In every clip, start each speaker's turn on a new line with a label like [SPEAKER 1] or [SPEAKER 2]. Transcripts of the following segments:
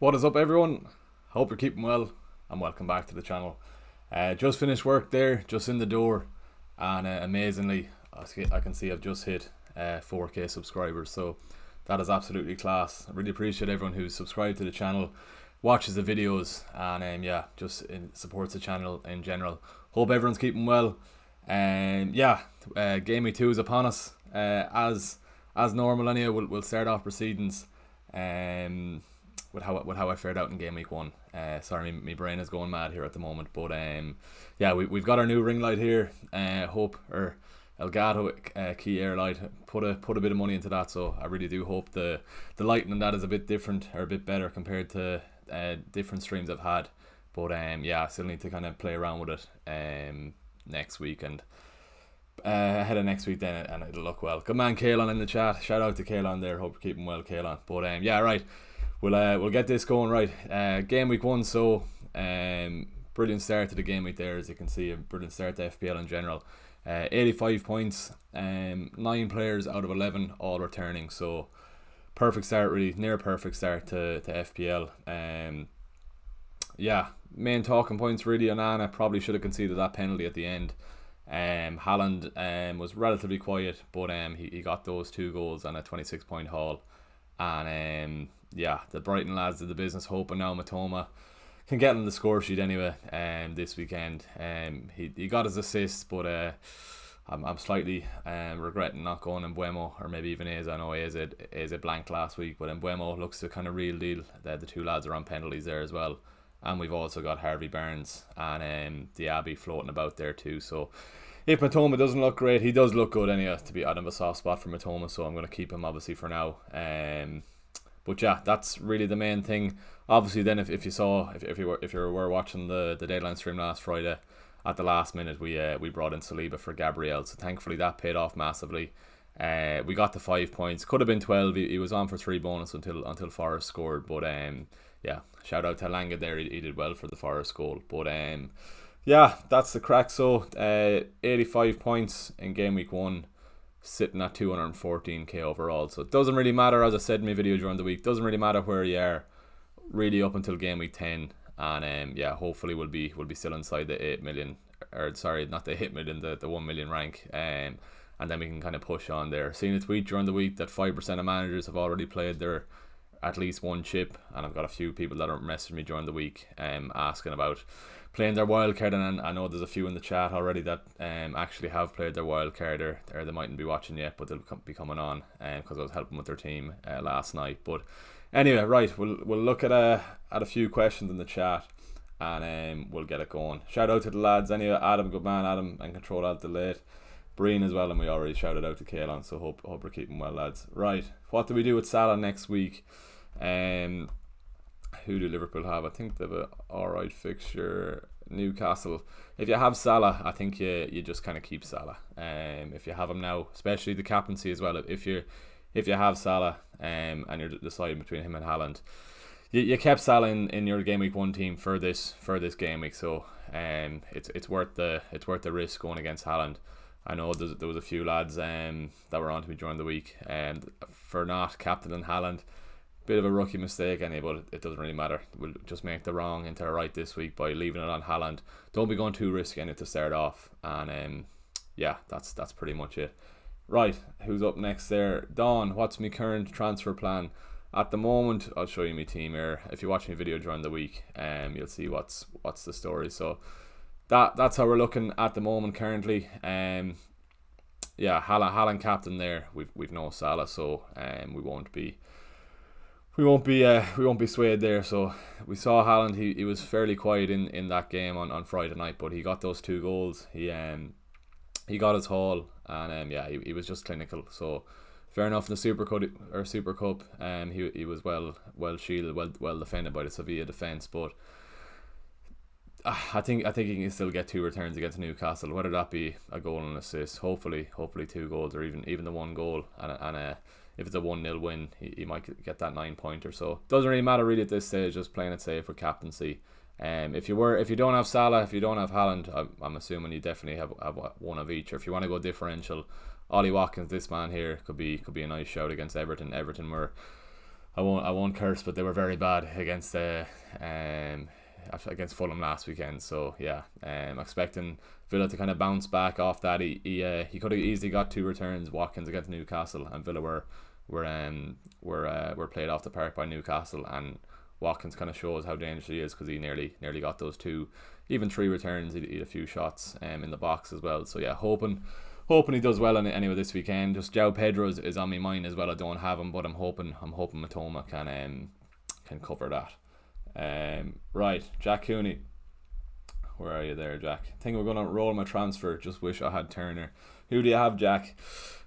[SPEAKER 1] What is up, everyone? Hope you're keeping well and welcome back to the channel. Just finished work there, just in the door, and amazingly I can see I've just hit 4k subscribers, so that is absolutely class. I really appreciate everyone who's subscribed to the channel, watches the videos, and just supports the channel in general. Hope everyone's keeping well. Game Week 2 is upon us. As normal anyway, we'll start off proceedings with how I fared out in Game Week 1. Sorry, my brain is going mad here at the moment, but we've got our new ring light here. Elgato key air light. Put a bit of money into that, so I really do hope the lighting on that is a bit different or a bit better compared to different streams I've had. But I still need to kind of play around with it next week, and ahead of next week then, and it'll look well. Good man, Kaelon in the chat. Shout out to Kaelon there. Hope you're keeping well, Kaelon. But right. We'll get this going right. Game week 1, so brilliant start to the game week there, as you can see. A brilliant start to FPL in general. 85 points, 9 players out of 11 all returning, so perfect start, really near perfect start to FPL. Main talking points really. Onana probably should have conceded that penalty at the end. Haaland was relatively quiet, but he got those 2 goals and a 26-point haul. And the Brighton lads did the business, hoping now Matoma can get on the score sheet anyway this weekend. He got his assist, but I'm slightly regretting not going Mbeumo, or maybe even Eze. I know Eze blanked last week, but Mbeumo looks to kind of real deal. The 2 lads are on penalties there as well, and we've also got Harvey Barnes and Diaby floating about there too. So if Matoma doesn't look great, he does look good anyway. To be, I have a soft spot for Matoma, so I'm going to keep him obviously for now. But yeah, that's really the main thing. Obviously, then if you were watching the deadline stream last Friday, at the last minute we brought in Saliba for Gabriel, so thankfully that paid off massively. We got the 5 points. Could have been 12. He was on for 3 bonus until Forest scored. But shout out to Langa there. He did well for the Forest goal. But that's the crack. So 85 points in game week 1. Sitting at 214k overall, so it doesn't really matter, as I said in my video during the week, doesn't really matter where you are really up until game week 10, and hopefully we'll be still inside the 8 million, or sorry, not the 8 million, the 1 million rank, and then we can kind of push on there. Seen a tweet during the week that 5% of managers have already played their at least 1 chip, and I've got a few people that are messaging me during the week asking about playing their wild card, and I know there's a few in the chat already that actually have played their wild card, or they mightn't be watching yet, but they'll be coming on because I was helping with their team last night. But anyway, right, we'll look at a few questions in the chat, and we'll get it going. Shout out to the lads anyway. Adam, good man, Adam, and Control Alt Delete. Breen as well, and we already shouted out to Kaelon, so hope we're keeping well, lads. Right, what do we do with Salah next week? Who do Liverpool have? I think they have an alright fixture. Newcastle. If you have Salah, I think you just kind of keep Salah. If you have him now, especially the captaincy as well. If you have Salah and you're deciding between him and Haaland, you kept Salah in your game week 1 team for this game week. So it's worth the risk going against Haaland. I know there was a few lads that were on to me during the week for not captaining Haaland. Bit of a rookie mistake anyway, but it doesn't really matter. We'll just make the wrong into a right this week by leaving it on Haaland. Don't be going too risky in it to start off, and that's pretty much it. Right, who's up next there? Dawn, what's my current transfer plan? At the moment, I'll show you my team here. If you watch my video during the week, you'll see what's the story. So that's how we're looking at the moment currently. Haaland captain there. We've no Salah, so we won't be swayed there. So we saw Haaland. He was fairly quiet in that game on Friday night, but he got those 2 goals. He got his haul, and he was just clinical. So fair enough in the Super Cup. He was well shielded, well defended by the Sevilla defence. But I think he can still get 2 returns against Newcastle, whether that be a goal and an assist. Hopefully 2 goals, or even the 1 goal, and if it's a 1-0 win, he might get that 9-pointer. So doesn't really matter really at this stage, just playing it safe for captaincy. If you don't have Salah, if you don't have Haaland, I'm assuming you definitely have one of each. Or if you want to go differential, Ollie Watkins, this man here, could be a nice shout against Everton. Everton were I won't curse, but they were very bad against against Fulham last weekend. So yeah, expecting Villa to kind of bounce back off that. He could have easily got 2 returns. Watkins against Newcastle, and Villa were played off the park by Newcastle, and Watkins kind of shows how dangerous he is because he nearly got those 2, even 3 returns. He had a few shots in the box as well. So yeah, hoping he does well anyway this weekend. Just João Pedro is on my mind as well. I don't have him, but I'm hoping Matoma can cover that. Right, Jack Cooney, where are you there, Jack? I think we're gonna roll my transfer. Just wish I had Turner. Who do you have, Jack?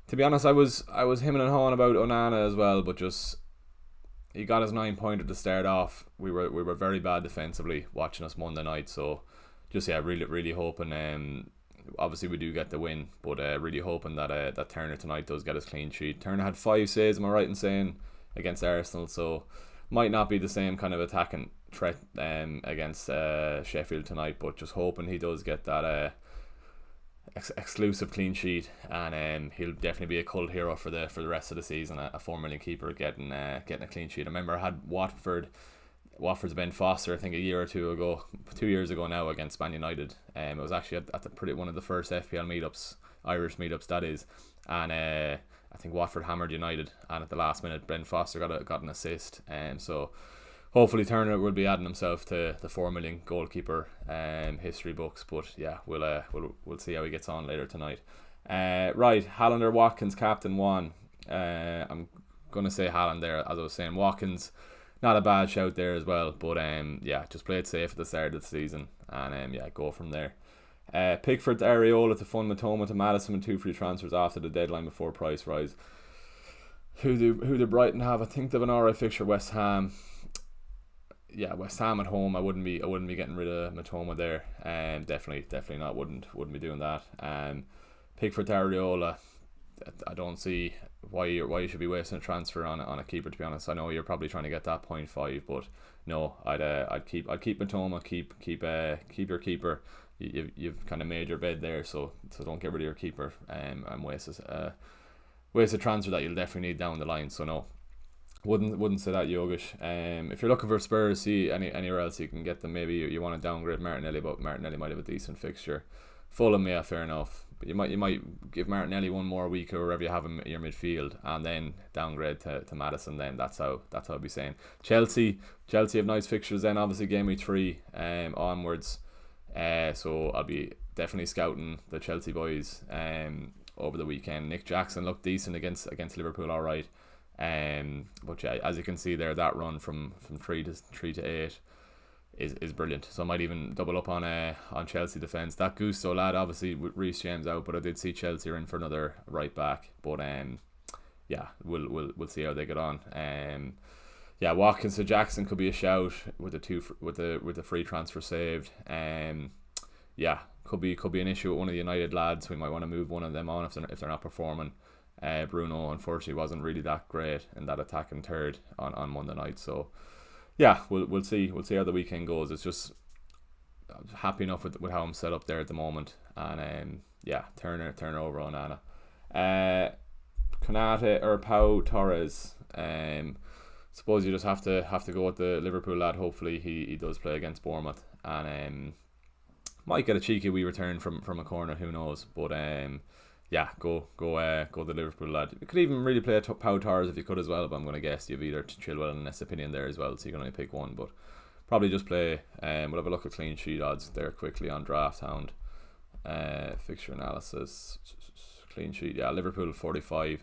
[SPEAKER 1] To be honest, I was hemming and hawing about Onana as well, but just he got his 9-pointer to start off. We were very bad defensively watching us Monday night, so just really hoping. Obviously we do get the win, but really hoping that Turner tonight does get his clean sheet. Turner had 5 saves, am I right in saying, against Arsenal, so might not be the same kind of attacking threat against Sheffield tonight, but just hoping he does get that exclusive clean sheet, and he'll definitely be a cult hero for the rest of the season. A 4 million keeper getting a clean sheet. I remember I had Watford's Ben Foster, I think 2 years ago now, against Man United. It was actually at one of the first FPL meetups, Irish meetups that is, and I think Watford hammered United, and at the last minute Ben Foster got an assist, so hopefully Turner will be adding himself to the 4 million goalkeeper history books. But yeah, we'll see how he gets on later tonight. Right, Haaland or Watkins, captain one. I'm gonna say Haaland there. As I was saying, Watkins, not a bad shout there as well, but yeah, just play it safe at the start of the season, and yeah, go from there. Pickford to Areola to fund Matoma to Maddison, and 2 free transfers after the deadline before price rise. Who do Brighton have? I think they've an alright fixture, West Ham. Yeah, West Ham at home. I wouldn't be getting rid of Matoma there. Definitely not. Wouldn't be doing that. Pickford to Areola. I don't see why you should be wasting a transfer on a keeper. To be honest, I know you're probably trying to get that 0.5, but no, I'd keep Matoma. Keep your keeper. You've kind of made your bed there, so don't get rid of your keeper and waste a transfer that you'll definitely need down the line. So no, wouldn't say that, Yogesh. If you're looking for Spurs, see anywhere else you can get them. Maybe you want to downgrade Martinelli, but Martinelli might have a decent fixture. Fulham, yeah, fair enough. But you might give Martinelli one more week or wherever you have him in your midfield, and then downgrade to Maddison. Then that's how I'd be saying. Chelsea have nice fixtures. Then obviously game week 3 onwards. So I'll be definitely scouting the Chelsea boys over the weekend. Nick Jackson looked decent against Liverpool, all right. But yeah, as you can see there, that run from 3 to 8 is brilliant. So I might even double up on Chelsea defence. That Gusto lad, obviously with Reece James out, but I did see Chelsea are in for another right back. But yeah, we'll see how they get on. Yeah, Watkins to Jackson could be a shout with the free transfer saved. Yeah, could be an issue with one of the United lads. We might want to move one of them on if they're not performing. Bruno unfortunately wasn't really that great in that attacking third on Monday night. So yeah, we'll see how the weekend goes. It's just I'm happy enough with how I'm set up there at the moment, and yeah, Turner over Onana. Konate or Pau Torres. Suppose you just have to go with the Liverpool lad. Hopefully he does play against Bournemouth, and might get a cheeky wee return from a corner. Who knows? But yeah, go the Liverpool lad. You could even really play Pau Torres if you could as well, but I'm going to guess you've either Chilwell and Estepinian there as well, so you can only pick one. But probably just play. We'll have a look at clean sheet odds there quickly on Draft Hound. Fixture analysis, clean sheet. Yeah, Liverpool 45.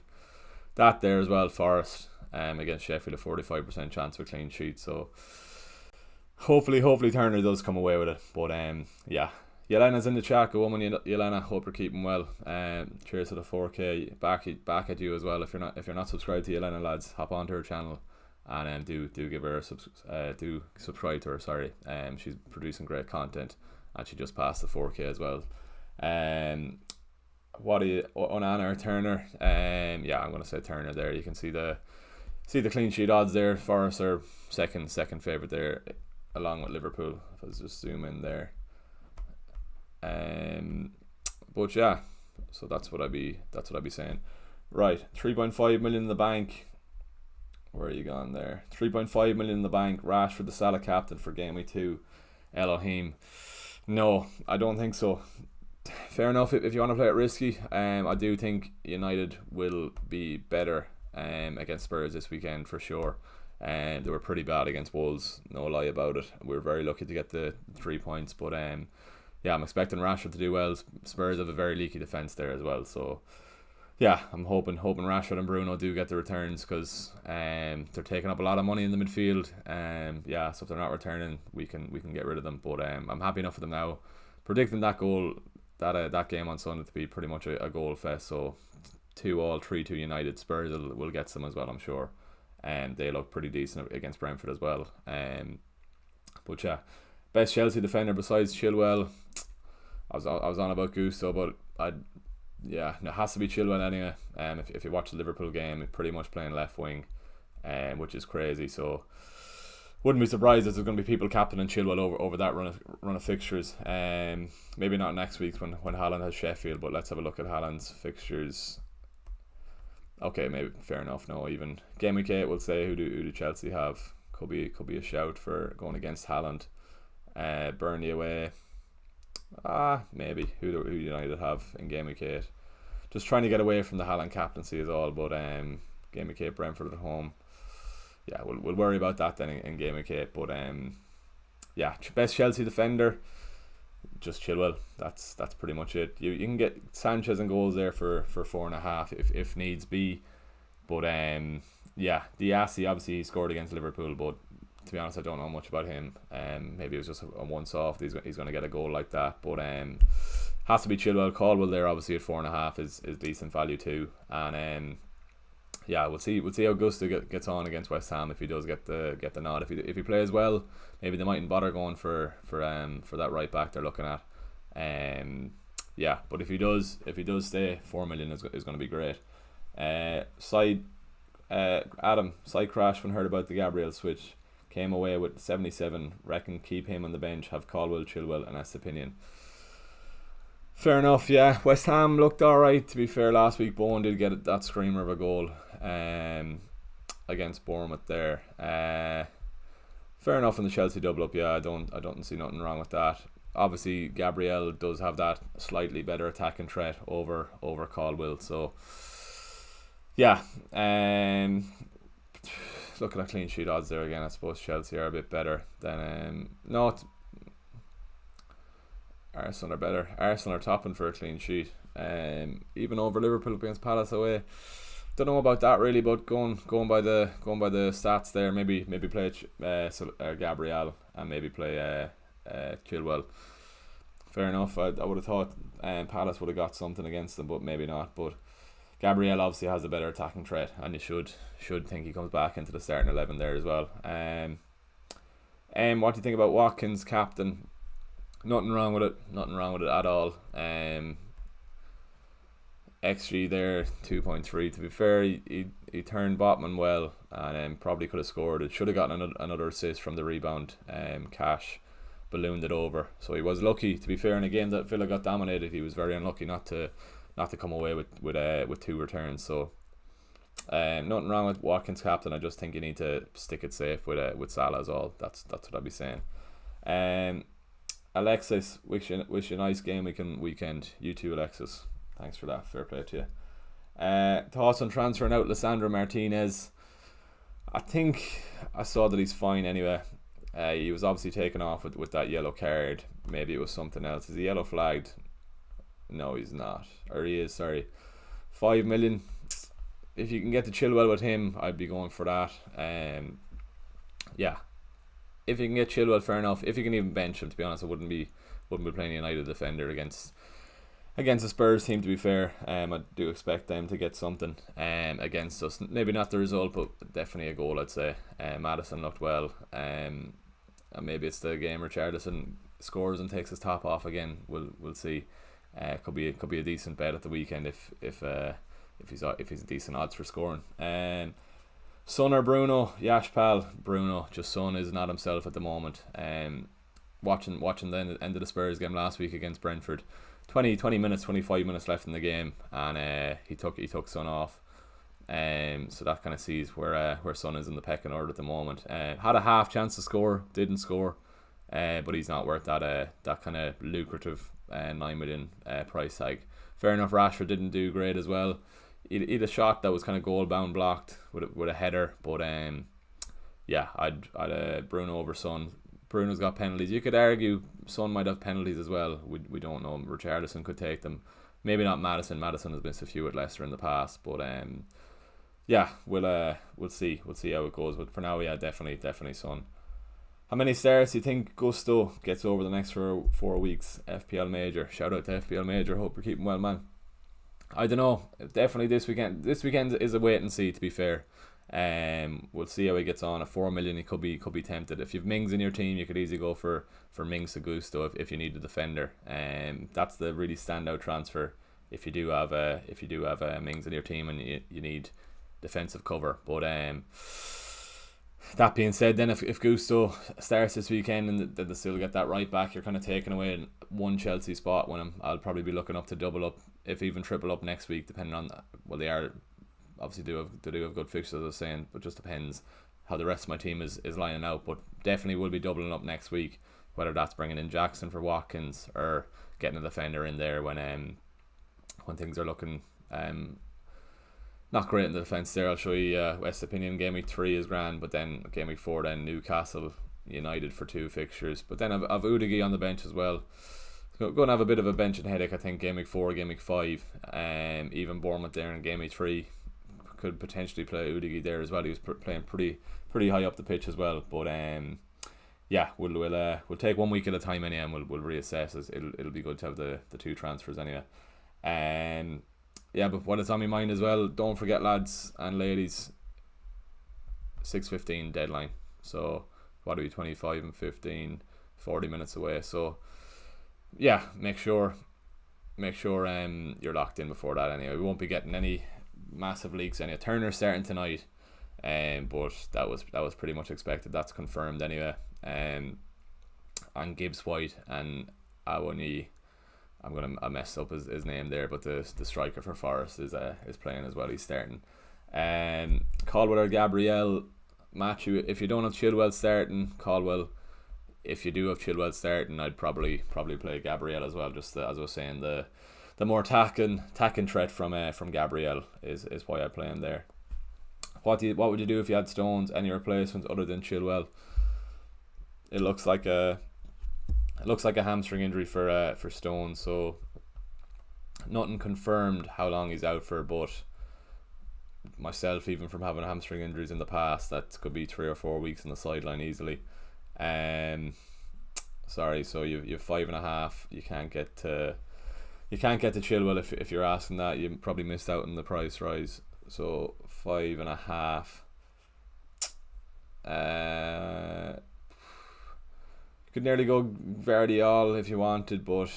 [SPEAKER 1] That there as well. Forest against Sheffield, a 45% chance of a clean sheet. So hopefully Turner does come away with it. But yeah. Yelena's in the chat. Go on, Yelena. Hope you're keeping well. Cheers to the 4K. Back at you as well. If you're not subscribed to Yelena, lads, hop onto her channel and do give her do subscribe to her. Sorry. She's producing great content, and she just passed the 4K as well. What are you, Onana or Turner? Yeah, I'm gonna say Turner there. You can see the clean sheet odds there. Forest are second favourite there, along with Liverpool. If I was just zoom in there. But yeah, so that's what I'd be saying. Right, 3.5 million in the bank. Where are you gone there? 3.5 million in the bank. Rashford the Salah captain for game week 2. Elohim. No, I don't think so. Fair enough if you want to play it risky. I do think United will be better against Spurs this weekend for sure. They were pretty bad against Wolves, no lie about it. We were very lucky to get the 3 points, but yeah, I'm expecting Rashford to do well. Spurs have a very leaky defence there as well, so yeah, I'm hoping Rashford and Bruno do get the returns, because they're taking up a lot of money in the midfield. Yeah, so if they're not returning, we can get rid of them. But I'm happy enough for them now. Predicting that goal, that game on Sunday to be pretty much a goal fest. So 2-2, 3-2 United. Spurs will get some as well, I'm sure. They look pretty decent against Brentford as well. But yeah, best Chelsea defender besides Chilwell. I was on about Gusto, but yeah, it has to be Chilwell anyway. If you watch the Liverpool game, pretty much playing left wing, which is crazy. So wouldn't be surprised if there's going to be people captaining Chilwell over that run of fixtures. Maybe not next week when Haaland has Sheffield, but let's have a look at Haaland's fixtures. Okay, maybe fair enough. No, even game week 8, we'll say who do Chelsea have? Could be a shout for going against Haaland. Burnley away. Maybe who United have in game week 8. Just trying to get away from the Haaland captaincy is all. But game week 8, Brentford at home. Yeah, we'll worry about that then in game week 8. But yeah, best Chelsea defender, just Chilwell. That's pretty much it. You can get Sanchez and goals there for 4.5 if needs be. But yeah, Diassi, obviously he scored against Liverpool, but to be honest, I don't know much about him. Maybe it was just a once-off. He's going to get a goal like that. But has to be Chilwell. Caldwell there, obviously at 4.5 is decent value too. And yeah, we'll see how Gusto gets on against West Ham if he does get the nod. If he plays well, maybe they mightn't bother going for that right back they're looking at. Yeah, but if he does stay, 4 million is going to be great. Adam side crash when heard about the Gabriel switch. Came away with 77. Reckon keep him on the bench. Have Caldwell, Chilwell, and Estepinian. Fair enough. Yeah, West Ham looked alright. To be fair, last week Bowen did get that screamer of a goal against Bournemouth there. Fair enough in the Chelsea double up. Yeah, I don't see nothing wrong with that. Obviously, Gabriel does have that slightly better attacking threat over Caldwell. So yeah, looking at clean sheet odds there again, I suppose Chelsea are a bit better than Arsenal are better. Arsenal are topping for a clean sheet, even over Liverpool against Palace away. Don't know about that really, but going by the stats there, maybe play Gabriel and maybe play Chilwell. Fair enough. I would have thought Palace would have got something against them, but maybe not. But Gabriel obviously has a better attacking threat, and you should think he comes back into the starting 11 there as well. What do you think about Watkins captain? Nothing wrong with it at all. XG there 2.3. To be fair, he turned Botman well, and probably could have scored. It should have gotten another assist from the rebound. Cash ballooned it over, so he was lucky. To be fair, in a game that Villa got dominated, he was very unlucky not to come away with 2 returns. So nothing wrong with Watkins captain. I just think you need to stick it safe with Salah as all. That's what I'd be saying. Alexis, wish you a nice game weekend. You too, Alexis. Thanks for that. Fair play to you. Thoughts on transferring out Lisandro Martinez? I think I saw that he's fine anyway. He was obviously taken off with that yellow card. Maybe it was something else. Is he yellow flagged? No, he's not. Or he is, sorry. 5 million. If you can get to Chilwell with him, I'd be going for that. Yeah. If you can get Chilwell, fair enough. If you can even bench him, to be honest, I wouldn't be playing a United defender against the Spurs team, to be fair. I do expect them to get something against us. Maybe not the result, but definitely a goal, I'd say. Maddison looked well. And maybe it's the game Richarlison scores and takes his top off again. We'll see. Could be a decent bet at the weekend if he's decent odds for scoring. Son or Bruno? Yash pal, Bruno. Just Son is not himself at the moment. Watching the end of the Spurs game last week against Brentford, 25 minutes left in the game, and he took Son off. So that kind of sees where Son is in the pecking order at the moment. Had a half chance to score, didn't score, but he's not worth that kind of lucrative 9 million price tag. Fair enough, Rashford didn't do great as well. He had a shot that was kind of goal bound blocked with a header, but yeah, I'd Bruno over Son. Bruno's got penalties. You could argue Son might have penalties as well. We don't know. Richarlison could take them. Maybe not Maddison. Maddison has missed a few at Leicester in the past, but yeah, we'll see how it goes. But for now, yeah, definitely Son. How many stars do you think Gusto gets over the next 4 weeks? FPL Major. Shout out to FPL Major. Hope you're keeping well, man. I don't know. Definitely this weekend. This weekend is a wait and see, to be fair. We'll see how he gets on. At 4 million, he could be tempted. If you've Mings in your team, you could easily go for Mings to Gusto if you need a defender. That's the really standout transfer if you do have Mings in your team and you need defensive cover. But that being said, then if Gusto starts this weekend and they still get that right back, you're kind of taking away one Chelsea spot when I'll probably be looking up to double up, if even triple up next week, depending on they are. Obviously do have good fixtures, as I was saying, but just depends how the rest of my team is lining out. But definitely will be doubling up next week, whether that's bringing in Jackson for Watkins or getting a defender in there when things are looking not great in the defence there. I'll show you West Opinion. Game week 3 is grand, but then game week 4 then Newcastle United for 2 fixtures. But then I've Udigi on the bench as well. Going to have a bit of a benching headache, I think, game week 4, game week 5, even Bournemouth there in game week 3. Could potentially play Udigi there as well. He was playing pretty high up the pitch as well. But yeah, we'll take 1 week at a time anyway, and we'll reassess. It'll be good to have the 2 transfers anyway. Yeah, but what is on my mind as well, don't forget, lads and ladies, 6:15 deadline. So what are we, 25 and 15, 40 minutes away. So yeah, make sure you're locked in before that anyway. We won't be getting any massive leaks anyway. Turner's starting tonight, but that was pretty much expected. That's confirmed anyway. And Gibbs White and Awoni, I messed up his name there, but the striker for Forest is playing as well. He's starting. Caldwell or Gabriel, Matthew. If you don't have Chilwell starting, Caldwell. If you do have Chilwell starting, I'd probably play Gabriel as well. Just as I was saying, the more attacking threat from Gabriel is why I play him there. What would you do if you had Stones? Any replacements other than Chilwell? It looks like a hamstring injury for Stones, so nothing confirmed how long he's out for. But myself, even from having hamstring injuries in the past, that could be 3 or 4 weeks on the sideline easily. Sorry, so you've 5.5. You can't get to Chilwell if you're asking that. You probably missed out on the price rise. So 5.5. You could nearly go Vardiol if you wanted, but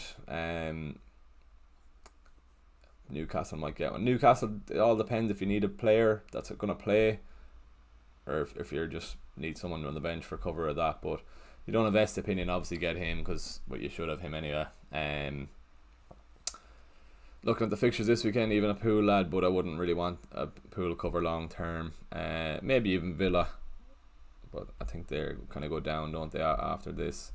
[SPEAKER 1] Newcastle might get one. Newcastle, it all depends if you need a player that's going to play, or if you just need someone on the bench for cover of that. But you don't have best opinion, obviously get him, because you should have him anyway. Looking at the fixtures this weekend, even a Pool lad, but I wouldn't really want a Pool cover long term. Maybe even Villa, but I think they're kind of go down, don't they, after this?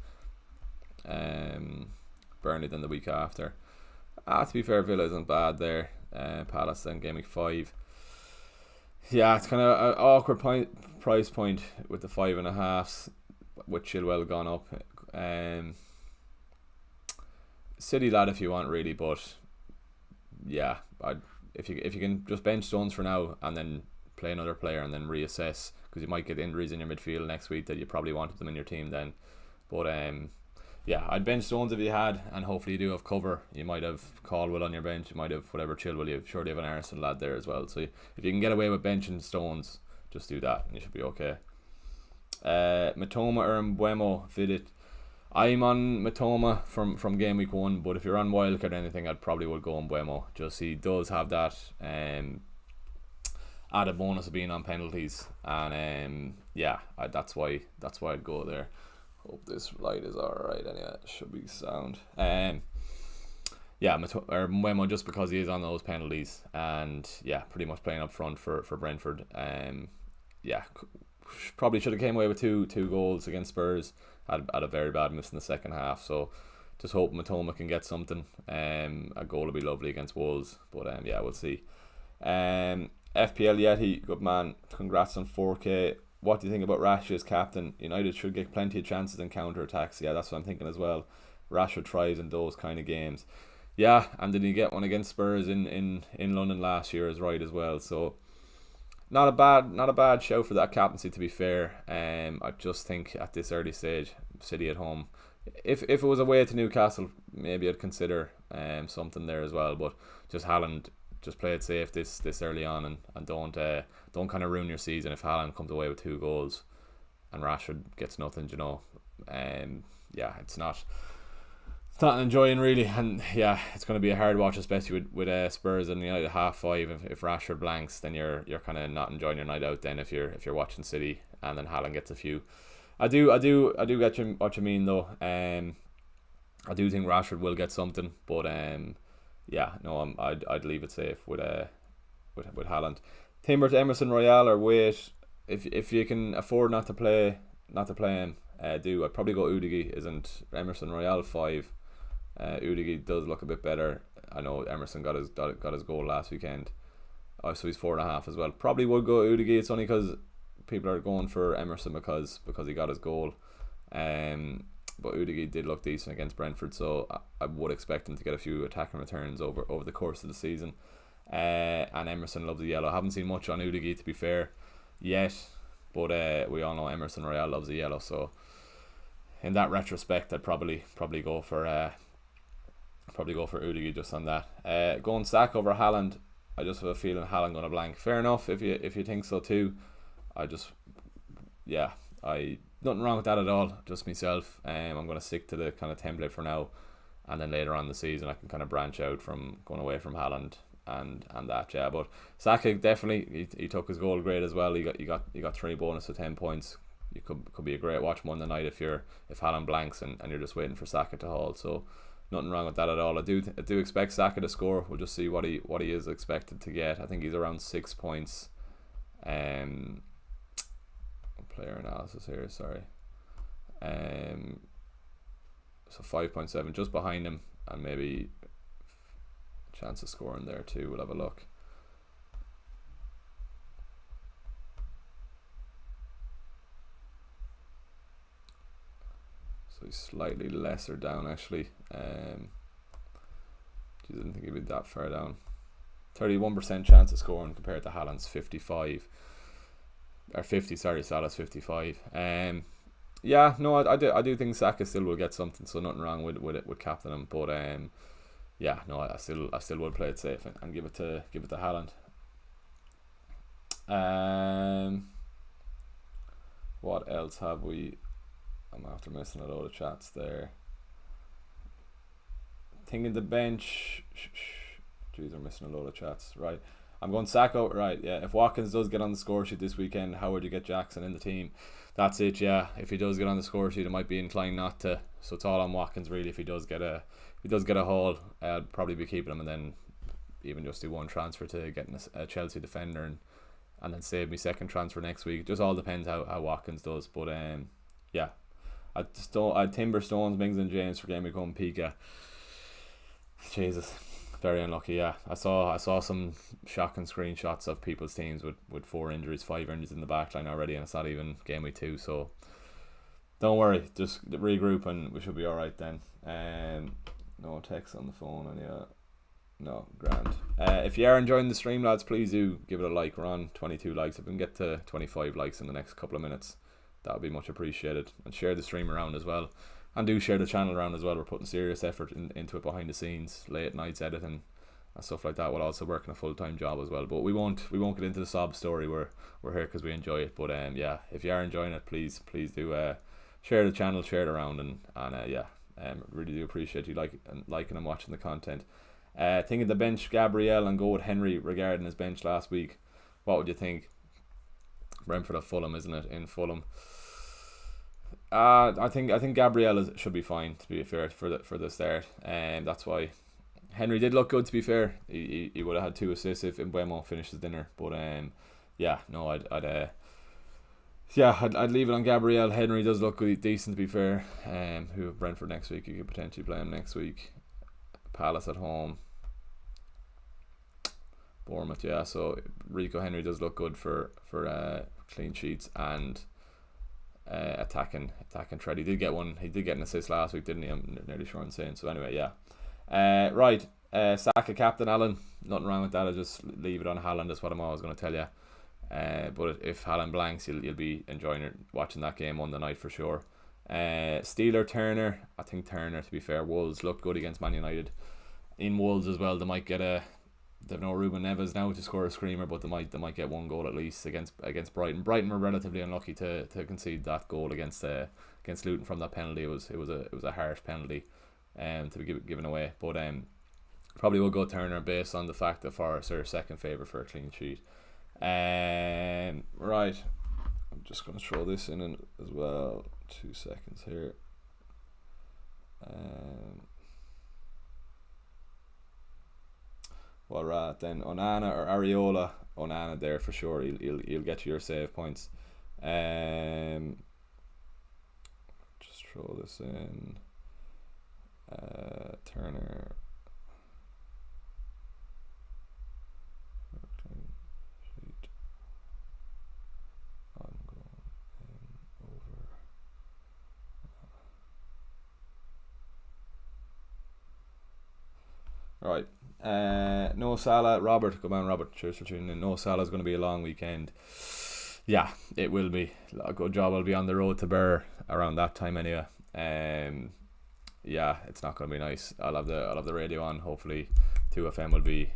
[SPEAKER 1] Burnley then the week after. To be fair, Villa isn't bad there. Palace then game week 5. Yeah, it's kind of an awkward price point with the 5.5s, with Chilwell gone up. City lad if you want, really, but yeah, if you can just bench Stones for now and then play another player and then reassess, because you might get injuries in your midfield next week that you probably wanted them in your team then. But yeah, I'd bench Stones if you had, and hopefully you do have cover. You might have Caldwell on your bench, you might have whatever Chilwell, you surely have an Arsenal lad there as well. So if you can get away with benching Stones, just do that and you should be okay. Matoma or Mbeumo, Vidit. I'm on Matoma from game week 1, but if you're on wildcard or anything, I'd probably would go on Mbeumo. Just he does have that added bonus of being on penalties, and yeah, that's why I'd go there. Hope this light is alright anyway, it should be sound. yeah, Mbeumo, just because he is on those penalties, and yeah, pretty much playing up front for Brentford. Yeah, probably should have came away with two goals against Spurs. Had a very bad miss in the second half, so just hope Matoma can get something. A goal would be lovely against Wolves, but yeah, we'll see. FPL Yeti, good man. Congrats on 4K. What do you think about Rashford as captain? United should get plenty of chances in counter attacks. Yeah, that's what I'm thinking as well. Rashford thrives in those kind of games. Yeah, and did he get one against Spurs in London last year is right as well. So not a bad show for that captaincy, to be fair. I just think at this early stage, City at home. If it was away to Newcastle, maybe I'd consider something there as well. But just Haaland, just play it safe this early on, and don't kind of ruin your season if Haaland comes away with 2 goals and Rashford gets nothing. Yeah, it's not enjoying really, and yeah, it's going to be a hard watch, especially with Spurs and United half 5. If Rashford blanks, then you're kind of not enjoying your night out. Then if you're watching City and then Haaland gets a few, I do get what you mean though. I do think Rashford will get something, but yeah, no, I'd leave it safe with Haaland. Timber to Emerson Royale, or wait, if you can afford not to play him, do. I'd probably go Udigi. Isn't Emerson Royale 5? Udigi does look a bit better. I know Emerson got his goal last weekend. Oh, so he's 4.5 as well. Probably would go Udigi. It's only because people are going for Emerson because he got his goal. But Udigi did look decent against Brentford, so I would expect him to get a few attacking returns over the course of the season. And Emerson loves the yellow. I haven't seen much on Udigi, to be fair, yet, but we all know Emerson Royale loves the yellow, so in that retrospect, I'd probably go for Udigi just on that. Going Sack over Haaland, I just have a feeling Haaland going to blank. Fair enough if you think so too. Nothing wrong with that at all. Just myself. I'm going to stick to the kind of template for now, and then later on in the season I can kind of branch out from going away from Haaland and that. Yeah, but Saka definitely he took his goal great as well. He got 3 bonus to 10 points. You could be a great watch Monday night if Haaland blanks and you're just waiting for Saka to haul. So nothing wrong with that at all. I do expect Saka to score. We'll just see what he is expected to get. I think he's around 6 points. Player analysis here, sorry. So 5.7, just behind him, and maybe chance of scoring there too. We'll have a look. So he's slightly lesser down actually. I didn't think he'd be that far down. 31% chance of scoring compared to Haaland's 55. Or 50, sorry, Salah's 55. Yeah, no, I do think Saka still will get something, so nothing wrong with captain him. But yeah, no, I still would play it safe and give it to Haaland. What else have we? I'm after missing a load of chats there. Thinking the bench. Jeez, I'm missing a load of chats. Right. I'm going Sacco. Right, yeah. If Watkins does get on the score sheet this weekend, how would you get Jackson in the team? That's it, yeah. If he does get on the score sheet, it might be inclined not to. So it's all on Watkins really. If he does get a haul, I'd probably be keeping him, and then even just do one transfer to getting a Chelsea defender and then save me second transfer next week. It just all depends how Watkins does. But yeah. I'd Timber, Stones, Mings and James for GameWeek home Pika. Jesus. Very unlucky, yeah. I saw some shocking screenshots of people's teams with 4 injuries, 5 injuries in the backline already, and it's not even game week 2. So don't worry, just regroup and we should be all right then. No text on the phone, and yeah, no, grand. If you are enjoying the stream, lads, please do give it a like. We're on 22 likes. If we can get to 25 likes in the next couple of minutes, that would be much appreciated. And share the stream around as well. And do share the channel around as well. We're putting serious effort into it behind the scenes, late nights editing and stuff like that, while also working a full-time job as well. But we won't get into the sob story. We're here because we enjoy it. But yeah, if you are enjoying it, please do share the channel, share it around, and yeah, really do appreciate you liking and watching the content. Thinking the bench Gabriel and go with Henry regarding his bench last week. What would you think? Brentford at Fulham, isn't it? In Fulham. I think Gabriel should be fine, to be fair, for the start, and that's why Henry did look good, to be fair. He would have had 2 assists if Mbeumo finished his dinner. But yeah, no, I'd leave it on Gabriel. Henry does look good, decent, to be fair. Who have Brentford next week? You could potentially play him next week. Palace at home. Bournemouth, yeah. So Rico Henry does look good for clean sheets and attacking threat. He did get an assist last week, didn't he? I'm nearly sure I'm saying. So anyway, yeah. Right. Saka captain, Alan. Nothing wrong with that. I'll just leave it on Haaland. That's what I'm always going to tell you. But if Haaland blanks, you'll be enjoying watching that game on the night for sure. Steeler Turner. I think Turner, to be fair. Wolves looked good against Man United. In Wolves as well, they might get they've no Ruben Neves now to score a screamer, but they might get 1 goal at least against Brighton. Brighton were relatively unlucky to concede that goal against Luton from that penalty. It was a harsh penalty to be given away. But probably will go Turner based on the fact that Forest are second favourite for a clean sheet. Right, I'm just going to throw this in as well. 2 seconds here. Well, right then, Onana or Areola. Onana there for sure. He'll get you your save points. Just throw this in. Turner. Right. No Salah. Robert, come on, Robert. Cheers for tuning in. No Salah's going to be a long weekend. Yeah, it will be. A good job I'll be on the road to Burr around that time anyway. Yeah, it's not going to be nice. I'll have the radio on. Hopefully 2FM will be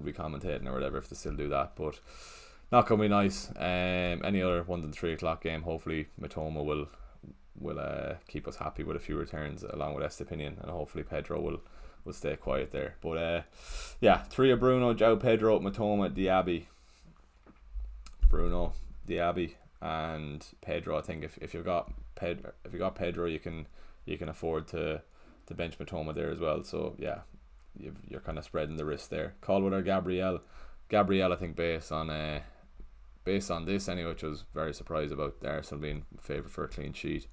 [SPEAKER 1] commentating or whatever if they still do that. But not going to be nice. Any other 1 to 3 o'clock game, hopefully Matoma will keep us happy with a few returns along with Estepinian, and hopefully Pedro will stay quiet there. But yeah, 3 of Bruno, João Pedro, Matoma, Diaby. Bruno, Diaby, and Pedro. I think if you've got Pedro, you can afford to bench Matoma there as well. So yeah, you're kind of spreading the risk there. Colwood or Gabriel, I think based on this anyway, which I was very surprised about Arsenal being favourite for a clean sheet,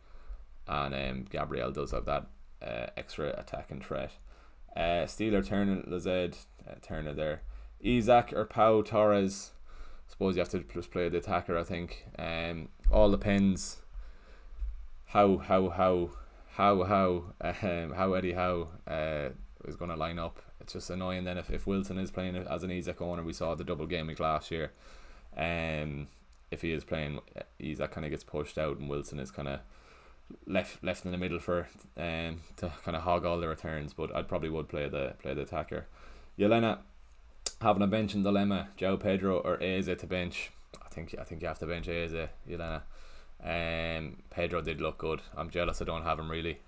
[SPEAKER 1] and Gabriel does have that extra attacking threat. Steeler Turner, Lazed, Turner there. Isaac or Pau Torres. Suppose you have to just play the attacker, I think. All depends how Eddie Howe is going to line up. It's just annoying then if Wilson is playing as an Isaac owner. We saw the double game week last year. If he is playing, Isaac kind of gets pushed out and Wilson is kind of left in the middle to kind of hog all the returns. But I'd probably would play the attacker. Yelena, having a benching dilemma: João Pedro or Eze to bench. I think you have to bench Eze, Yelena. Pedro did look good. I'm jealous I don't have him really.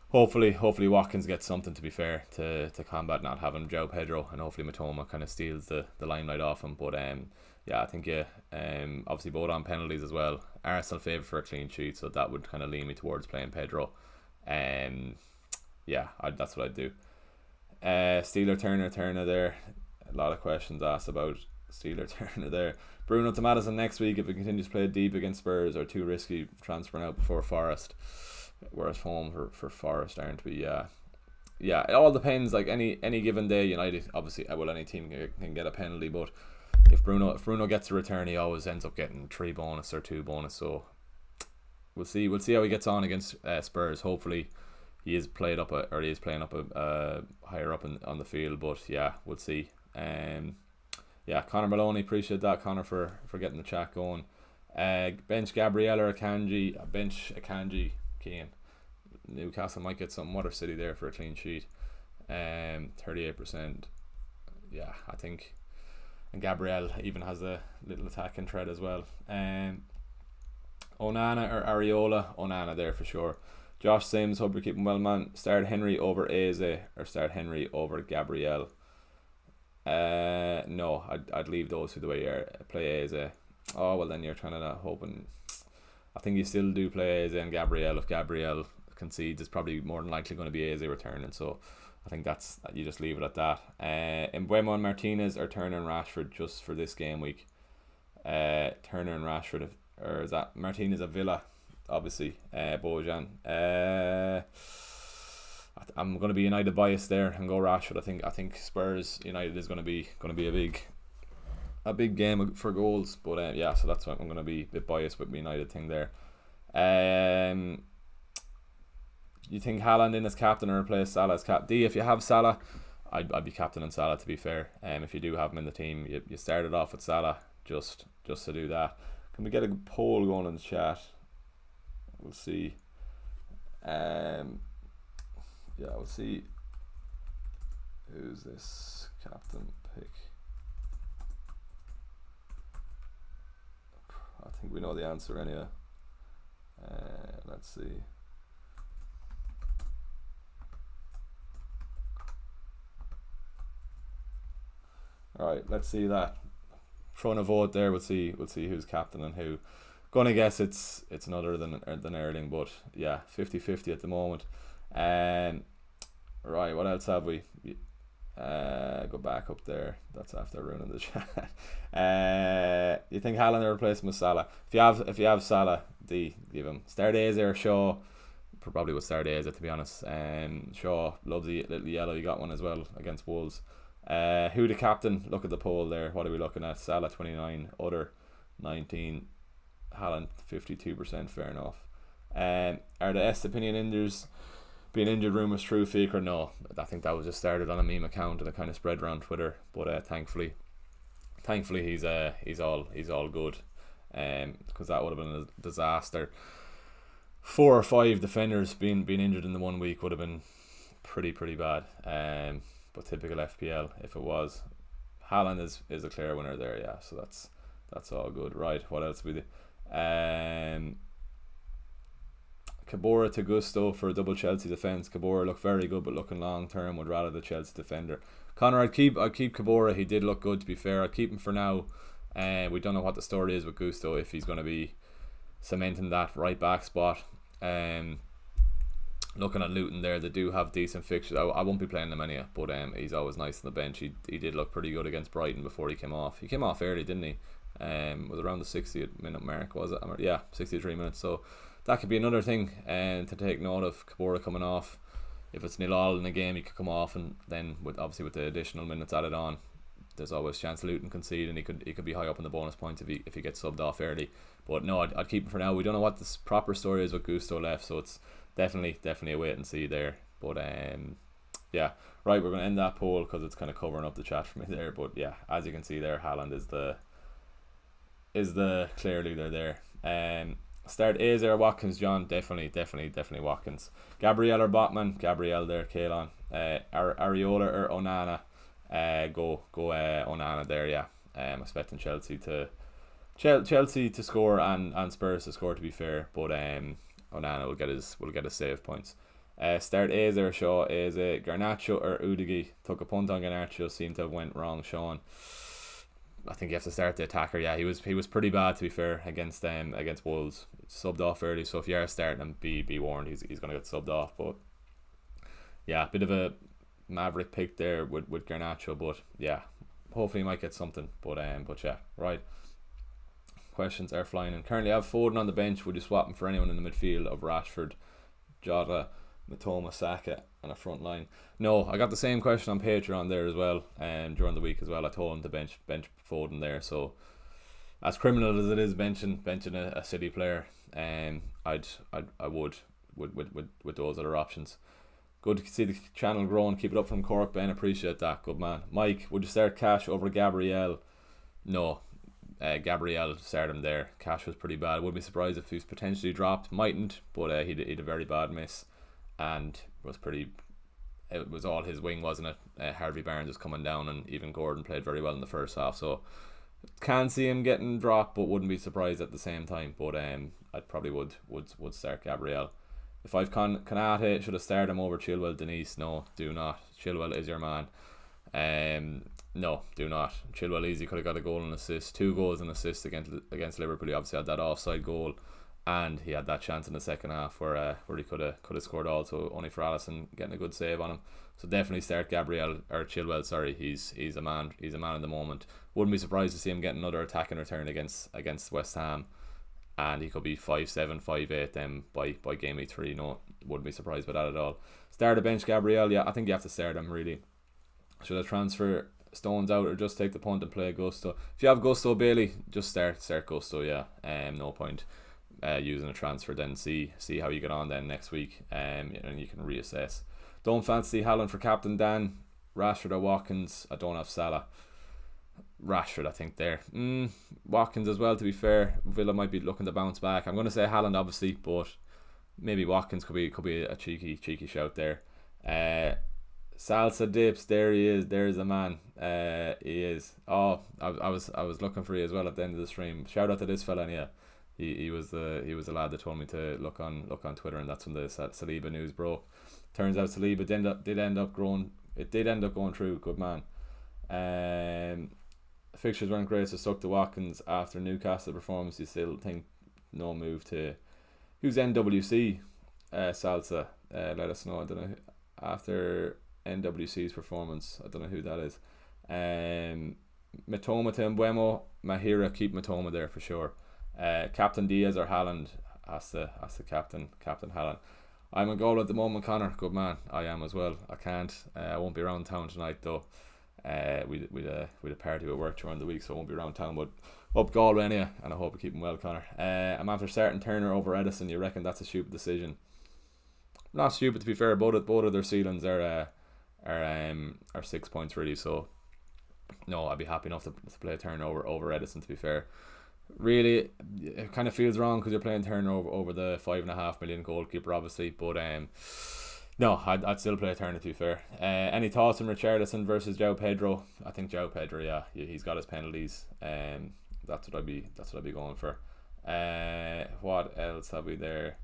[SPEAKER 1] Hopefully Watkins gets something, to be fair, to combat not having João Pedro, and hopefully Matoma kind of steals the limelight off him. But yeah, I think obviously both on penalties as well. Arsenal favourite for a clean sheet, so that would kind of lean me towards playing Pedro. Yeah, that's what I'd do. Steeler Turner there. A lot of questions asked about Steeler Turner there. Bruno to Maddison next week if he continues to play deep against Spurs, or too risky transferring out before Forest. Whereas home for Forest aren't we? Yeah, it all depends. Like any given day, United obviously, any team can get a penalty, but if Bruno gets a return, he always ends up getting 3 bonus or 2 bonus. So we'll see how he gets on against Spurs. Hopefully he is playing up higher up on the field. But yeah, we'll see. Yeah, Connor Maloney, appreciate that, Connor, for getting the chat going. Bench Gabriel or Akanji. Bench Akanji, Keane. Newcastle might get some Water City there for a clean sheet. 38%. Yeah, I think. And Gabriel even has a little attacking threat as well. Onana or Areola. Onana there for sure. Josh Sims, hope you're keeping well, man. Start Henry over Eze or start Henry over Gabriel. No, I'd leave those two the way you play Eze. Oh well, then you're kind of hoping. I think you still do play Eze and Gabriel. If Gabriel concedes, it's probably more than likely going to be Eze returning. So I think that's you just leave it at that. Mbeumo and Martinez or Turner and Rashford just for this game week. Turner and Rashford, or is that Martinez at Villa? Obviously, Bojan. I'm going to be United biased there and go Rashford. I think Spurs United is going to be a big game for goals. But yeah, so that's why I'm going to be a bit biased with the United thing there. You think Haaland in as captain or replace Salah as captain? D, if you have Salah, I'd be captaining Salah, to be fair. If you do have him in the team, you started off with Salah just to do that. Can we get a poll going in the chat? We'll see. Yeah, we'll see. Who's this captain pick? I think we know the answer anyway. Let's see. Alright, let's see that. Throwing a vote there, we'll see who's captain and who. Gonna guess it's none other than Erling, but yeah, 50-50 at the moment. Right, what else have we? Go back up there. That's after ruining the chat. You think Haaland will replace him with Salah? If you have Salah, give him Stardeze or Shaw. Probably with Stardeze, to be honest. Shaw loves the little yellow. You got one as well against Wolves. Who the captain? Look at the poll there. What are we looking at? Salah 29, other 19, Haaland 52%. Fair enough. Are the S opinion Inders being injured rumours true, fake or no? I think that was just started on a meme account and it kind of spread around Twitter. But thankfully he's all good. Because that would have been a disaster. 4 or 5 defenders being injured in the 1 week would have been pretty bad. But typical FPL, if it was. Haaland is a clear winner there, yeah. So that's all good. Right, what else we do? Cabora to Gusto for a double Chelsea defence. Cabora looked very good, but looking long term would rather the Chelsea defender. Connor, I'd keep Cabora. He did look good, to be fair. I'd keep him for now. We don't know what the story is with Gusto, if he's going to be cementing that right back spot. Looking at Luton there, they do have decent fixtures. I won't be playing them anyway, but he's always nice on the bench. He did look pretty good against Brighton before he came off. He came off early, didn't he? Was around the 60th minute mark, was it? Yeah, 63 minutes. So that could be another thing to take note of. Cabora coming off. If it's 0-0 in a game, he could come off, and then with the additional minutes added on, there's always a chance Luton concede, and he could be high up in the bonus points if he gets subbed off early. But no, I'd keep him for now. We don't know what the proper story is with Gusto left, so it's definitely a wait and see there. But yeah, right, we're going to end that poll because it's kind of covering up the chat for me there. But yeah, as you can see there, Haaland is the clear leader there. Start Aze or Watkins, John? Definitely Watkins. Gabriel or Botman? Gabriel there, Kaelon. Areola or Onana? Go Onana there, yeah. Expecting Chelsea to score and Spurs to score, to be fair, but Onana will get his save points. Start Aze or Shaw? Aze, Garnacho or Udigi? Took a punt on Garnacho, seemed to have went wrong. Sean, I think you have to start the attacker. Yeah, he was pretty bad, to be fair, against Wolves. Subbed off early, so if you are starting him, be warned, he's going to get subbed off. But yeah, a bit of a maverick pick there with Garnacho, but yeah, hopefully he might get something. But yeah, right. Questions are flying in. Currently I have Foden on the bench. Would you swap him for anyone in the midfield of Rashford, Jota, Mitoma, Saka and a front line? No, I got the same question on Patreon there as well, during the week as well. I told him to bench Foden there, so as criminal as it is benching a City player, I would with those other options. Good to see the channel growing. Keep it up from Cork, Ben. Appreciate that. Good man. Mike, would you start Cash over Gabriel? No. Gabriel, start him there. Cash was pretty bad. Would be surprised if he's potentially dropped. Mightn't, but he had a very bad miss, and it was all his wing, wasn't it? Harvey Barnes was coming down, and even Gordon played very well in the first half, so can see him getting dropped, but wouldn't be surprised at the same time. But I probably would start Gabriel. If I've Konate, should have started him over Chilwell. Denise, no, do not. Chilwell is your man. No, do not. Chilwell easy could have got a goal and assist, 2 goals and assist against Liverpool. He obviously had that offside goal, and he had that chance in the second half where he could have scored also, only for Alisson getting a good save on him. So definitely start Gabriel or Chilwell. Sorry, he's a man. He's a man in the moment. Wouldn't be surprised to see him get another attacking return against West Ham, and he could be 5'7", 5'8" then by game week 3. No, wouldn't be surprised by that at all. Start a bench Gabriel. Yeah, I think you have to start him really. Should I transfer Stones out or just take the punt and play Gusto? If you have Gusto Bailey, just start Gusto. Yeah, no point using a transfer. Then see how you get on then next week, and you can reassess. Don't fancy Haaland for captain, Dan. Rashford or Watkins? I don't have Salah. Rashford, I think there. Watkins as well, to be fair. Villa might be looking to bounce back. I'm going to say Haaland obviously, but maybe Watkins could be a cheeky shout there. Salsa Dips, there he is. There's a man. He is. Oh, I was looking for you as well at the end of the stream. Shout out to this fella, yeah. He was the lad that told me to look on Twitter, and that's when the Saliba news broke. Turns out Saliba did end up going through. Good man. Fixtures weren't great, so stuck to Watkins after Newcastle performance. You still think no move to who's NWC? Salsa. Let us know. I don't know after NWC's performance. I don't know who that is. Matoma to Mbuemo. Mahira, keep Matoma there for sure. Captain Diaz or Haaland? That's the captain Haaland. I'm a goal at the moment, Connor. Good man. I am as well. I can't. I won't be around town tonight though. We'd a party at work during the week, so I won't be around town. But up Galway anyway, and I hope you keep him well, Connor. I'm after starting Turner over Edison. You reckon that's a stupid decision? Not stupid, to be fair. Both of their ceilings are 6 points really. So no, I'd be happy enough to play Turner over Edison. To be fair. Really, it kind of feels wrong because you're playing Turner over the 5.5 million goalkeeper, obviously. But no, I'd still play Turner, to be fair. Any thoughts on Richarlison versus João Pedro? I think João Pedro, yeah, he's got his penalties. That's what I'd be going for. What else have we there?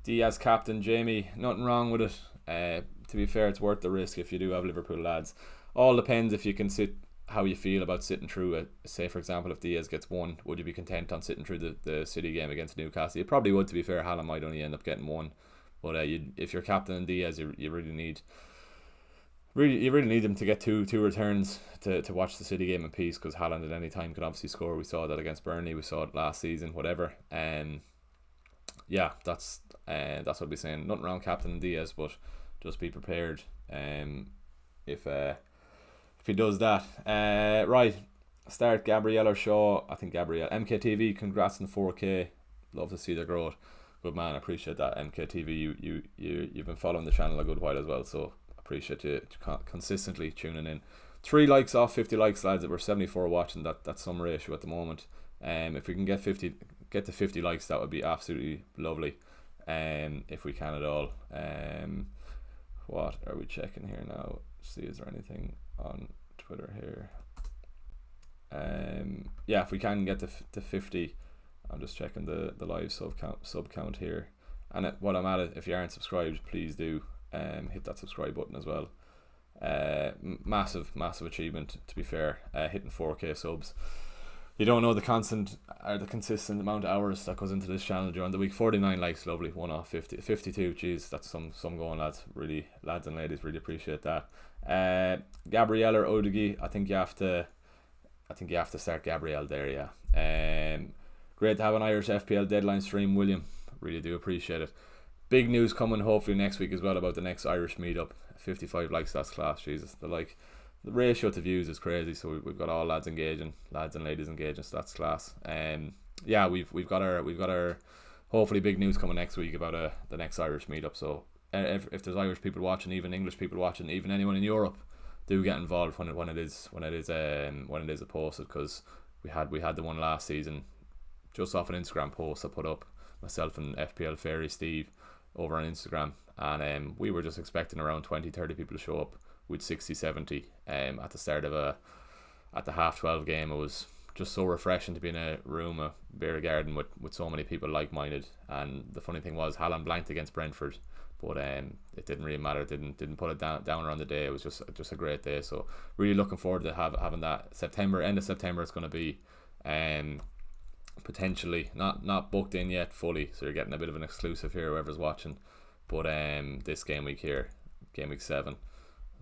[SPEAKER 1] Diaz captain, Jamie. Nothing wrong with it. To be fair, it's worth the risk if you do have Liverpool lads. All depends if you can sit. How you feel about sitting through it. Say for example, if Diaz gets one, would you be content on sitting through the City game against Newcastle? You probably would, to be fair. Haaland might only end up getting one, but if you're captain Diaz, you really need him to get two returns to watch the City game in peace, because Haaland at any time can obviously score. We saw that against Burnley, we saw it last season, whatever. Yeah, that's what I'll be saying. Nothing wrong captain Diaz, but just be prepared if he does that. Right, start Gabriel or Shaw. I think Gabriel. MKTV, congrats on 4K. Love to see the growth. Good man, I appreciate that. MKTV, you've been following the channel a good while as well, so appreciate you consistently tuning in. 3 likes off 50 likes, lads. We're 74 watching. That's some ratio at the moment. If we can get to 50 likes, that would be absolutely lovely. If we can at all. What are we checking here now? See, is there anything on Twitter here? Yeah, if we can get to 50, I'm just checking the live sub count here. And while I'm at it, if you aren't subscribed, please do hit that subscribe button as well. Massive achievement, to be fair. Hitting 4K subs. You don't know the consistent amount of hours that goes into this channel during the week. 49 likes, lovely. 1 off 52. Jeez, that's some going, lads. Really, lads and ladies, really appreciate that. Gabriel or Odigi, I think you have to start Gabriel there, yeah. Great to have an Irish FPL deadline stream, William. Really do appreciate it. Big news coming hopefully next week as well about the next Irish meetup. 55 likes, that's class. Jesus, the ratio to views is crazy. So we've got all lads and ladies engaging, so that's class. Yeah, we've got our hopefully big news coming next week about the next Irish meetup. So if there's Irish people watching, even English people watching, even anyone in Europe, do get involved when it is posted, because we had the one last season just off an Instagram post I put up, myself and FPL Fairy Steve over on Instagram, and we were just expecting around 20-30 people to show up, with 60-70 at the start of at the half 12 game. It was just so refreshing to be in a room, a beer garden with so many people like-minded. And the funny thing was, Haaland blanked against Brentford, but it didn't really matter. Didn't put it down on the day. It was just a great day. So really looking forward to having that end of September. It's going to be potentially not booked in yet fully, so you're getting a bit of an exclusive here, whoever's watching. But this game week here, game week 7,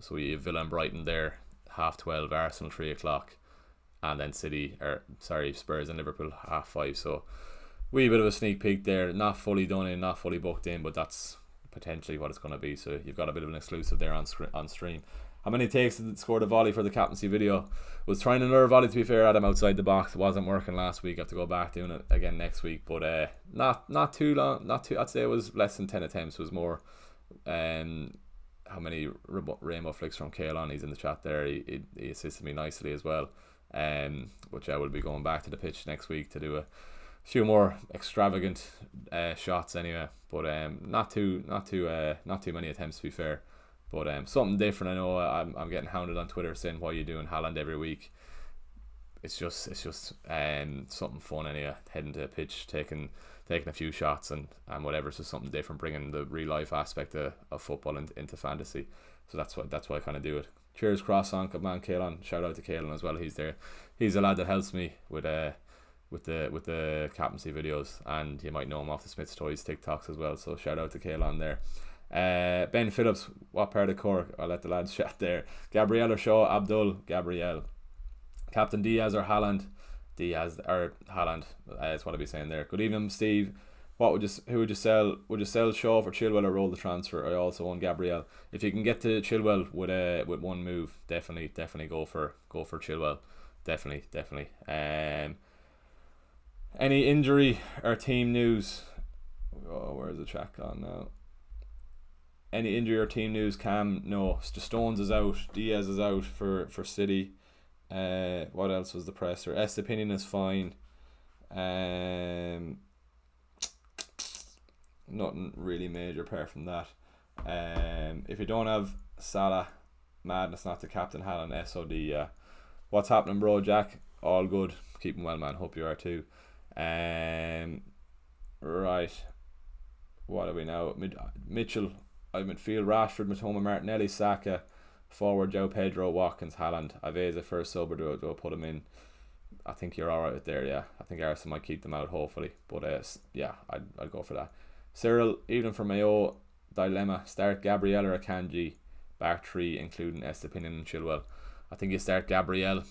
[SPEAKER 1] so we have Villa and Brighton there, 12:30, Arsenal 3 o'clock, and then Spurs and Liverpool 5:30. So wee bit of a sneak peek there, not fully done in, not fully booked in, but that's potentially what it's going to be. So you've got a bit of an exclusive there on stream. How many takes did it score the volley for the captaincy video? Was trying another volley, to be fair, Adam, outside the box. It wasn't working last week. I have to go back doing it again next week. But not too long. I'd say it was less than 10 attempts. It was more how many rainbow flicks from Kaelon. He's in the chat there. He assisted me nicely as well. Which I will be going back to the pitch next week to do a few more extravagant shots anyway. But not too many attempts, to be fair. But something different. I know I'm getting hounded on Twitter saying, why are you doing Haaland every week? It's just something fun anyway. Heading to a pitch, taking a few shots and whatever. So something different, bringing the real life aspect of football into fantasy. So that's why I kind of do it. Cheers, cross on, good man, Kaelon. Shout out to Kaelon as well. He's there. He's a lad that helps me with the captaincy videos, and you might know him off the Smith's Toys TikToks as well. So shout out to Kaelon there. Ben Phillips, what part of Cork? I'll let the lads chat there. Gabriel or Shaw? Abdul, Gabriel. Captain Diaz or Haaland? Diaz or Haaland. That's what I'll be saying there. Good evening, Steve. Who would you sell? Would you sell Shaw for Chilwell or roll the transfer? I also own Gabriel. If you can get to Chilwell with one move, definitely go for Chilwell. Definitely. Any injury or team news? Oh, where's the chat gone now? Any injury or team news? Cam, no. Stones is out. Diaz is out for City. What else was the presser? Estepinian is fine. Nothing really major apart from that. If you don't have Salah, madness not to captain Haaland, SOD. Yeah. What's happening, bro? Jack, all good. Keeping well, man. Hope you are too. Right. What are we now? Mitchell. I midfield Rashford, Matoma, Martinelli, Saka, forward Joe Pedro, Watkins, Haaland. I've Asa first sober. Do I put him in? I think you're alright there. Yeah, I think Arsenal might keep them out hopefully. But yeah, I'd go for that. Cyril, even for Mayo dilemma, start Gabriel or Akanji, back 3 including Estepinian and Chilwell. I think you start Gabriel.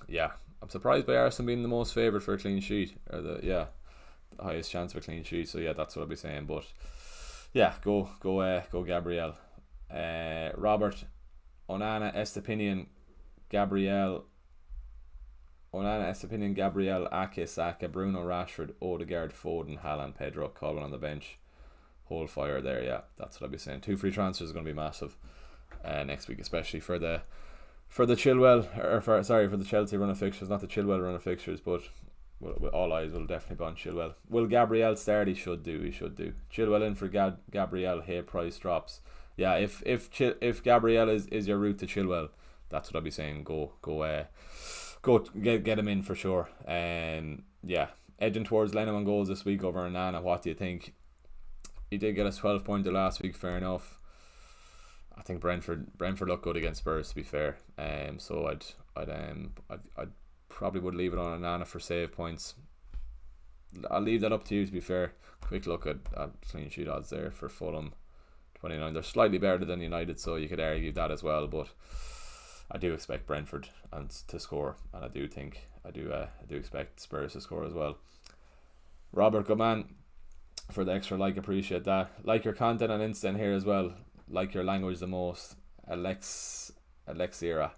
[SPEAKER 1] Yeah, I'm surprised by Arsenal being the most favoured for a clean sheet, or the highest chance of a clean sheet. So yeah, that's what I'll be saying. But yeah, go Gabriel. Robert, Onana, Estepinian, Gabriel. Onana, Estepinian, Gabriel, Ake, Saka, Bruno, Rashford, Odegaard, Foden, Haaland, Pedro, Colin on the bench. Whole fire there. Yeah, that's what I'll be saying. 2 free transfers is going to be massive next week, especially for the Chilwell for the Chelsea run of fixtures, not the Chilwell run of fixtures, but all eyes will definitely be on Chilwell. Will Gabriel start? He should do. Chilwell in for Gabriel. Hey, price drops. Yeah, if Gabriel is your route to Chilwell, that's what I'll be saying. Go get him in for sure. Yeah, edging towards Leno and goals this week over Onana. What do you think? He did get us 12-pointer last week. Fair enough. I think Brentford look good against Spurs, to be fair. So I'd probably would leave it on Onana for save points. I'll leave that up to you, to be fair. Quick look at clean sheet odds there for Fulham, 29. They're slightly better than United, so you could argue that as well. But I do expect Brentford to score, and I do expect Spurs to score as well. Robert, good man, for the extra like, appreciate that. Like your content on Insta and here as well. Like your language the most. Alexira.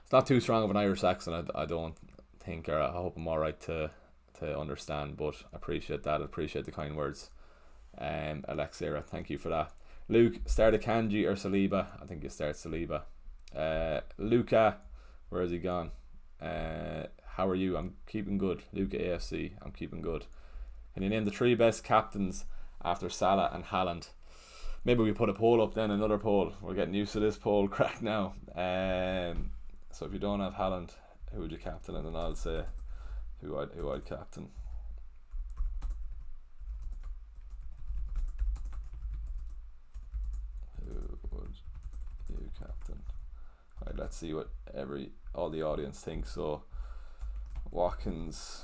[SPEAKER 1] It's not too strong of an Irish accent, I don't think, or I hope I'm alright to understand, but I appreciate that. I appreciate the kind words. Alexira, thank you for that. Luke, start Akanji or Saliba? I think you start Saliba. Luca, where has he gone? How are you? I'm keeping good. Luca AFC, I'm keeping good. Can you name the 3 best captains after Salah and Haaland? Maybe we put a poll up then, another poll. We're getting used to this poll crack now. So if you don't have Haaland, who would you captain? And then I'll say who I'd captain. Who would you captain? Alright, let's see what all the audience thinks. So Watkins.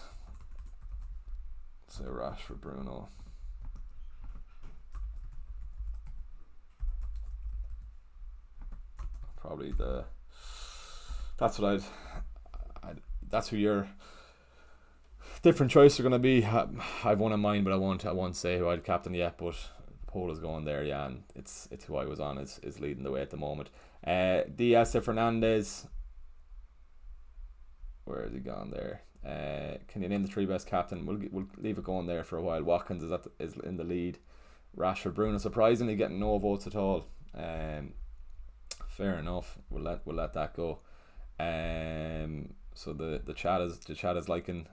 [SPEAKER 1] Say Rashford, Bruno. Probably that's what that's who your different choices are going to be. I've one in mind, but I won't say who I'd captain yet, but the poll is going there, yeah, and it's who I was on is leading the way at the moment. Diaz to Fernandez. Where has he gone there? Can you name the 3 best captain? We'll leave it going there for a while. Watkins is in the lead. Rashford, Bruno, surprisingly getting no votes at all. Fair enough. We'll let that go. So the chat is liking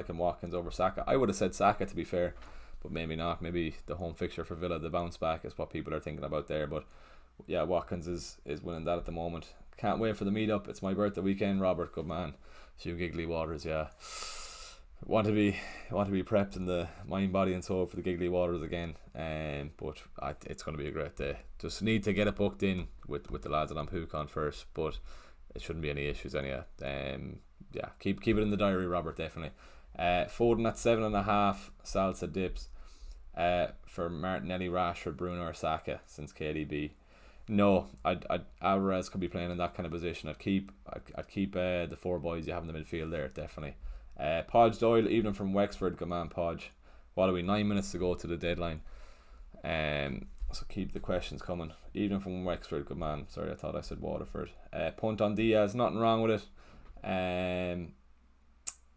[SPEAKER 1] Watkins over Saka. I would have said Saka, to be fair, but maybe not. Maybe the home fixture for Villa, the bounce back, is what people are thinking about there. But yeah, Watkins is winning that at the moment. Can't wait for the meetup. It's my birthday weekend, Robert. Good man. Few giggly waters, yeah. Want to be prepped in the mind, body and soul for the giggly waters again. But it's going to be a great day. Just need to get it booked in with the lads that I'm hook on first, but it shouldn't be any issues anyway. Yeah, keep it in the diary, Robert, definitely. Foden at 7.5. Salsa dips. For Martinelli, Rashford, Bruno or Saka since KDB. No, Alvarez could be playing in that kind of position. I'd keep the 4 boys you have in the midfield there, definitely. Podge Doyle, evening from Wexford. Good man, Podge. What are we? 9 minutes to go to the deadline. So keep the questions coming. Evening from Wexford. Good man. Sorry, I thought I said Waterford. Punt on Diaz. Nothing wrong with it.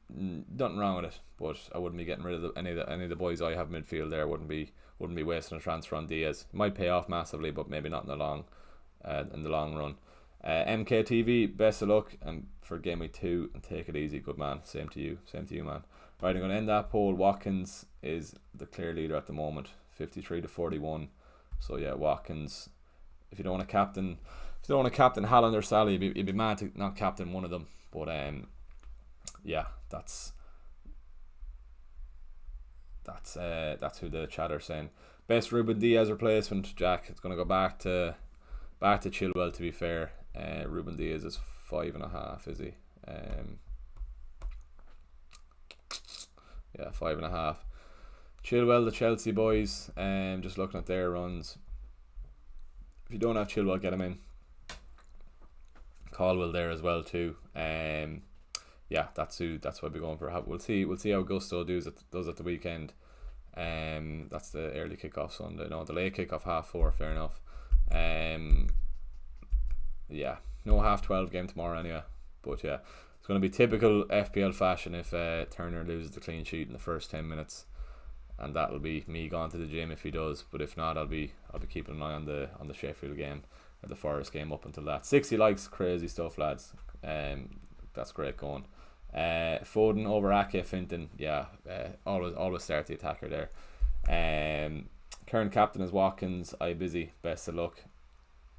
[SPEAKER 1] Nothing wrong with it. But I wouldn't be getting rid of any of the boys I have midfield there. Wouldn't be wasting a transfer on Diaz. Might pay off massively, but maybe not in the long run. MKTV, best of luck and for Game Week 2 and take it easy. Good man. Same to you, man. Right, I'm going to end that poll. Watkins is the clear leader at the moment, 53 to 41. So yeah, Watkins. If you don't want to captain Haaland or Salah, you'd be mad to not captain one of them. But yeah, that's who the chatter's saying. Best Ruben Diaz replacement, Jack. It's going to go back to Chilwell, to be fair. Ruben Diaz is 5.5, is he? Yeah, 5.5. Chilwell, the Chelsea boys. Just looking at their runs. If you don't have Chilwell, get him in. Caldwell there as well too. Yeah, that's what we're going for. We'll see how Gusto does at the weekend. That's the early kickoff Sunday. No, the late kickoff 4:30. Fair enough. Yeah, no 12:30 game tomorrow anyway. But yeah, it's going to be typical FPL fashion if Turner loses the clean sheet in the first 10 minutes, and that'll be me going to the gym if he does. But if not, I'll be keeping an eye on the Sheffield game or the Forest game up until that. 60 likes, crazy stuff, lads. That's great going. Foden over Ake Finton, yeah. Always start the attacker there. Current captain is Watkins. Busy. Best of luck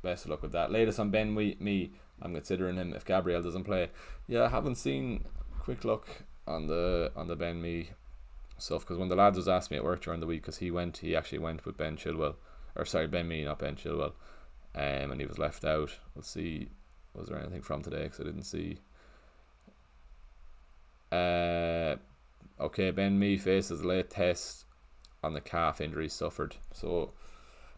[SPEAKER 1] with that. Latest on Ben me. I'm considering him if Gabriel doesn't play. Yeah, I haven't seen quick look on the Ben me stuff, because when the lads was asking me at work during the week, because he actually went with Ben Chilwell, or sorry, Ben me, not Ben Chilwell, and he was left out. We'll see. Was there anything from today? Because I didn't see. Okay, Ben Mee faces a late test on the calf injury suffered. So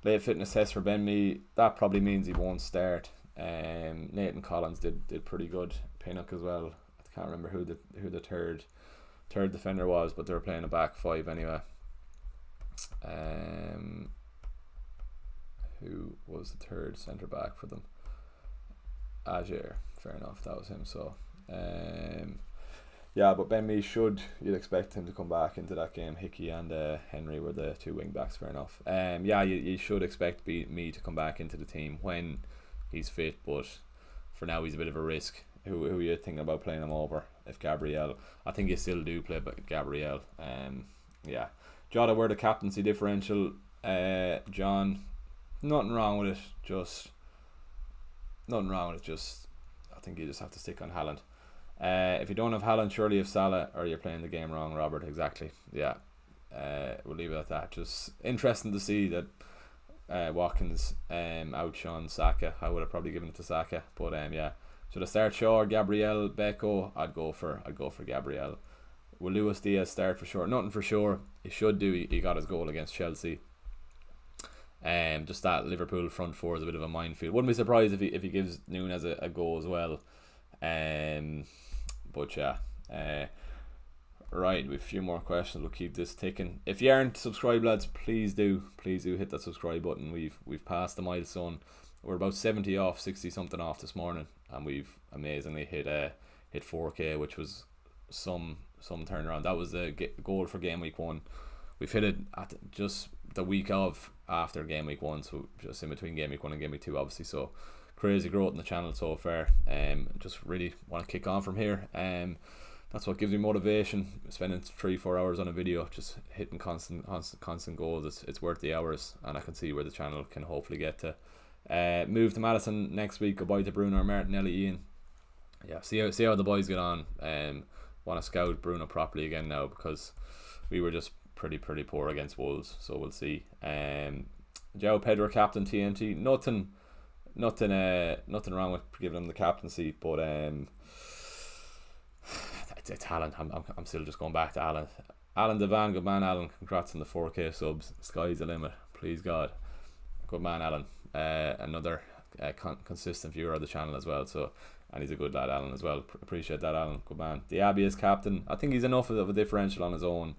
[SPEAKER 1] late fitness test for Ben Mee. That probably means he won't start. Nathan Collins did pretty good. Pinnock as well. I can't remember who the third defender was, but they were playing a back 5 anyway. Who was the third centre back for them? Ajay. Fair enough, that was him. So yeah, but Ben Mee you'd expect him to come back into that game. Hickey and Henry were the 2 wing backs, fair enough. Yeah, you should expect Mee to come back into the team when he's fit, but for now he's a bit of a risk. Who are you thinking about playing him over? If Gabriel, I think you still do play Gabriel. Yeah, Jota, where the captaincy differential, John, nothing wrong with it. Just I think you just have to stick on Haaland. If you don't have Haaland, surely you have Salah, or you're playing the game wrong, Robert. Exactly. Yeah. We'll leave it at that. Just interesting to see that Watkins outshone Saka. I would have probably given it to Saka, but yeah, Should I start Shaw or Gabriel Beko? I'd go for Gabriel. Will Luis Diaz start for sure? Nothing for sure. He should do. He got his goal against Chelsea. Just that Liverpool front four is a bit of a minefield. Wouldn't be surprised if he gives Núñez a go as well. But yeah. Right, we have a few more questions. We'll keep this ticking. If you aren't subscribed, lads, please do hit that subscribe button. We've passed the milestone. We're about 70 off, 60 something off this morning, and we've amazingly hit 4K, which was some turnaround. That was the goal for game week 1. We've hit it at just the week after game week 1, so just in between game week 1 and game week 2, obviously. So crazy growth in the channel so far. Just really want to kick on from here. That's what gives me motivation. Spending 3-4 hours on a video, just hitting constant goals. It's worth the hours, and I can see where the channel can hopefully get to. Move to Madison next week. Goodbye to Bruno, Martinelli, Ian. Yeah, see how the boys get on. Want to scout Bruno properly again now, because we were just pretty poor against Wolves. So we'll see. João Pedro captain TNT. Nothing wrong with giving him the captaincy, but it's Alan. I'm still just going back to Alan. Alan Devan, good man, Alan. Congrats on the 4K subs. Sky's the limit. Please God. Good man, Alan. Another consistent viewer of the channel as well. So, and he's a good lad, Alan, as well. Appreciate that, Alan. Good man. Diaby is captain. I think he's enough of a differential on his own.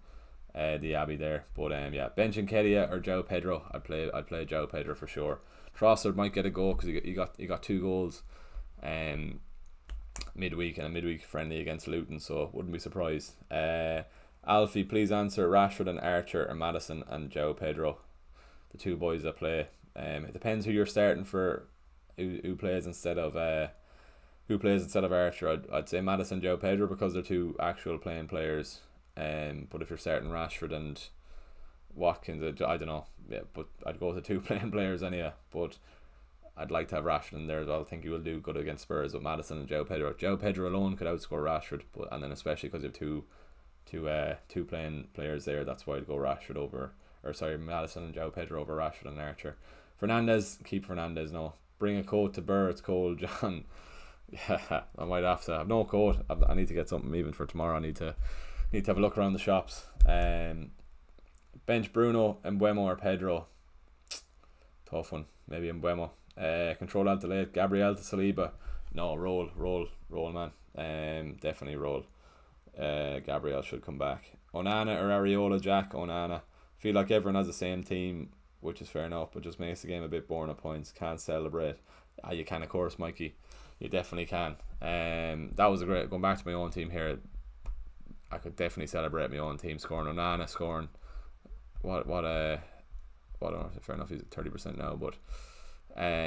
[SPEAKER 1] Diaby there, but yeah, bench Nketiah or João Pedro. I'd play João Pedro for sure. Trossard might get a go because he got 2 goals. Midweek and a midweek friendly against Luton, so wouldn't be surprised. Alfie, please answer Rashford and Archer or Maddison and João Pedro, the 2 boys that play. It depends who you're starting for, who plays instead of Archer. I'd say Maddison, João Pedro, because they're 2 actual playing players. But if you're starting Rashford and Watkins, I don't know. Yeah, but I'd go with the 2 playing players anyway. But I'd like to have Rashford in there as well. I think he will do good against Spurs with Maddison and João Pedro. João Pedro alone could outscore Rashford, and then especially because you have two playing players there, that's why I'd go Maddison and João Pedro over Rashford and Archer. Fernandez, keep Fernandez. No, bring a coat to Burr. It's cold, John. Yeah, I might have to have no coat. I need to get something even for tomorrow. I need to have a look around the shops. Bench Bruno, Mbeumo or Pedro. Tough one. Maybe Mbeumo. Control Alt Delete. Gabriel to Saliba. No, roll, man. Definitely roll. Gabriel should come back. Onana or Areola, Jack. Onana. Feel like everyone has the same team, which is fair enough, but just makes the game a bit boring at points. Can't celebrate. You can, of course, Mikey. You definitely can. That was a great. Going back to my own team here, I could definitely celebrate my own team scoring. Onana scoring. What fair enough, he's at 30% now, but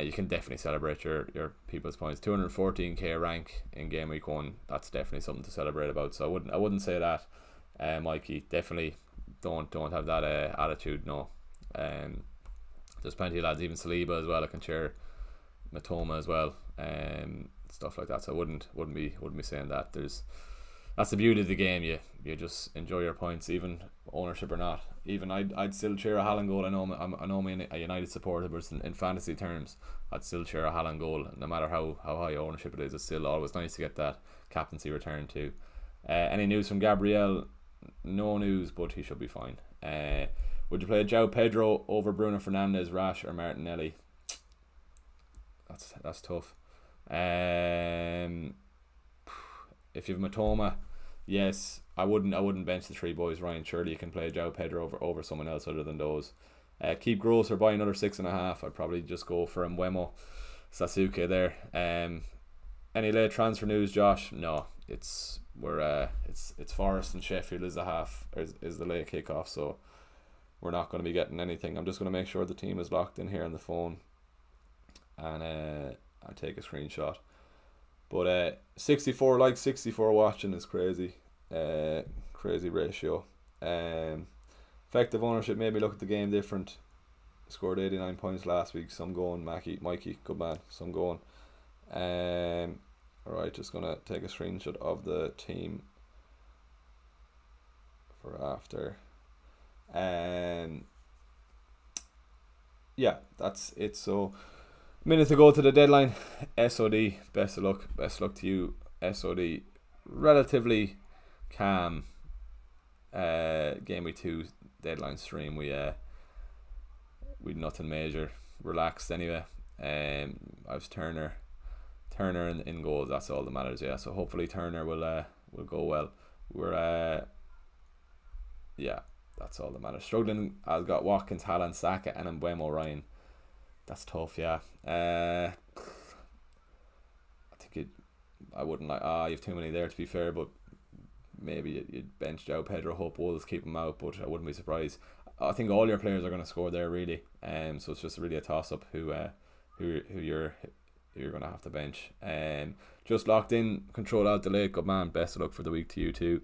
[SPEAKER 1] you can definitely celebrate your people's points. 214k rank in game week 1. That's definitely something to celebrate about. So I wouldn't say that, Mikey. Definitely don't have that attitude. No. There's plenty of lads, even Saliba as well. I can share Matoma as well. Stuff like that. So I wouldn't be saying that. That's the beauty of the game. You just enjoy your points, even ownership or not. Even I'd still cheer a Haaland goal. I know I'm a United supporter, but in fantasy terms, I'd still cheer a Haaland goal, no matter how high ownership it is. It's still always nice to get that captaincy return too. Any news from Gabriel? No news, but he should be fine. Would you play João Pedro over Bruno Fernandes, Rash or Martinelli? That's tough. If you've Matoma, yes, I wouldn't bench the 3 boys. Ryan, surely you can play João Pedro over someone else other than those. Keep Gross or buy another 6.5. I'd probably just go for Mbeumo, Sasuke there. Any late transfer news, Josh? No, it's Forest and Sheffield is the late kickoff, so we're not going to be getting anything. I'm just going to make sure the team is locked in here on the phone, and I'll take a screenshot. But 64 likes, 64 watching is crazy. Crazy ratio. Effective ownership made me look at the game different. Scored 89 points last week, so I'm going Mikey, good man, so I'm going. Alright, just gonna take a screenshot of the team for after. Yeah, that's it. So Minute to go to the deadline. SOD, best of luck. Best of luck to you, SOD. Relatively calm game week 2 deadline stream. We nothing major. Relaxed anyway. I was Turner in goals. That's all that matters. Yeah. So hopefully Turner will go well. We're yeah, that's all that matters. Struggling. I've got Watkins, Haaland, Saka, and Mbeumo Ryan. That's tough. Yeah. I think I wouldn't like. You've too many there to be fair, but maybe you'd bench Joe Pedro. Hope Wolves keep him out, but I wouldn't be surprised. I think all your players are going to score there really. So it's just really a toss up who you're going to have to bench. Just locked in. Control Alt Delete. Good man. Best of luck for the week to you too.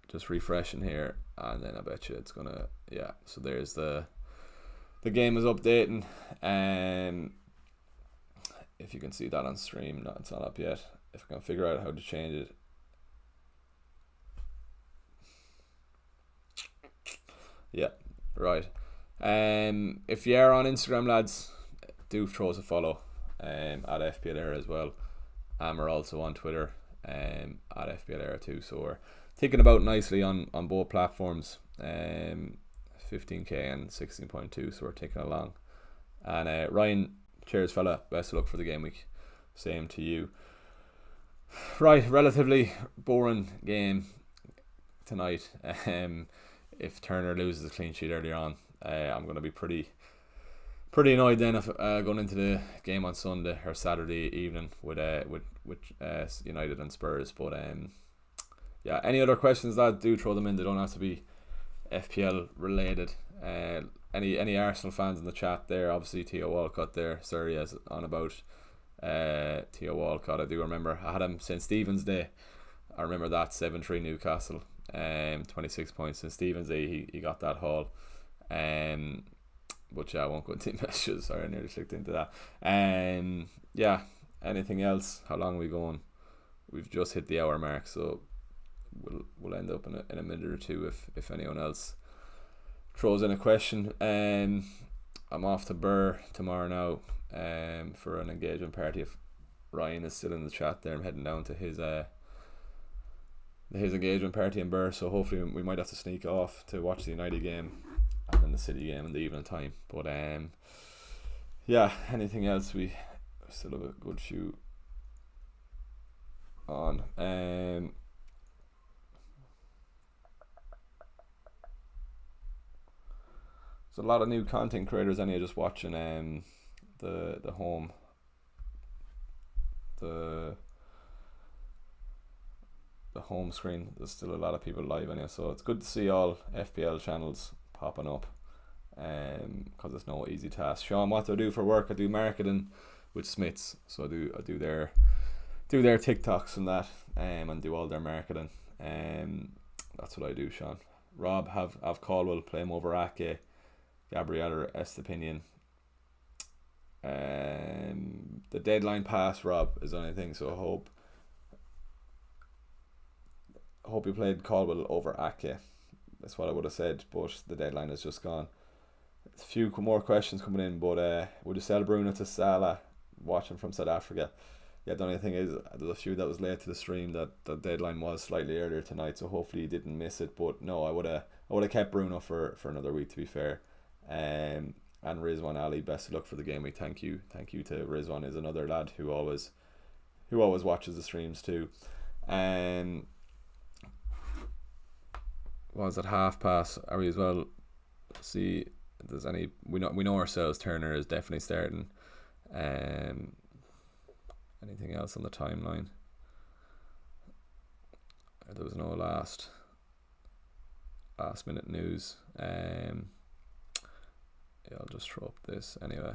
[SPEAKER 1] Just refreshing here, and then I bet you it's gonna. Yeah. So there's the game is updating. If you can see that on stream, no, it's not up yet. If I can figure out how to change it. Yeah, right. If you are on Instagram, lads, do throw us a follow at FPL Era as well. And we're also on Twitter at FPL Era too. So we're ticking about nicely on both platforms. 15k and 16.2, so we're ticking along. And Ryan, cheers fella, best of luck for the game week. Same to you. Right, relatively boring game tonight. If Turner loses a clean sheet earlier on, I'm going to be pretty annoyed then if going into the game on Sunday or Saturday evening with United and Spurs. But yeah, any other questions, lad, do throw them in. They don't have to be FPL related. Any Arsenal fans in the chat there? Obviously Theo Walcott there. Sorry, as on about Theo Walcott. I do remember I had him since Stephen's Day. I remember that 7-3 Newcastle. 26 points since Stephen's Day. He got that haul. But yeah, I won't go into messages. Sorry, I nearly clicked into that. Yeah. Anything else? How long are we going? We've just hit the hour mark, so we'll end up in a minute or two if anyone else throws in a question. I'm off to Burr tomorrow now for an engagement party. If Ryan is still in the chat there, I'm heading down to his engagement party in Burr, so hopefully we might have to sneak off to watch the United game and then the City game in the evening time. But yeah, anything else? We still have a good few on. There's a lot of new content creators anyway, just watching the home screen. There's still a lot of people live anyway, so it's good to see all FPL channels popping up, because it's no easy task. Sean, what do I do for work? I do marketing with Smiths, so I do their TikToks and that, and do all their marketing. That's what I do, Sean. Rob have Caldwell, play him over Ake, Gabriel or Estepinian. The deadline pass, Rob, is the only thing, so I hope you played Caldwell over Ake. That's what I would have said, but the deadline is just gone. A few more questions coming in, but would you sell Bruno to Salah, watching from South Africa? Yeah, the only thing is there's a few that was late to the stream that the deadline was slightly earlier tonight, so hopefully you didn't miss it. But no, I would have kept Bruno for another week, to be fair. And Rizwan Ali, best of luck for the game week. Thank you to Rizwan, is another lad who always watches the streams too. Was at half past? Are we as well? See if there's any. We know ourselves. Turner is definitely starting. Anything else on the timeline? There was no last minute news. Yeah, I'll just throw up this anyway.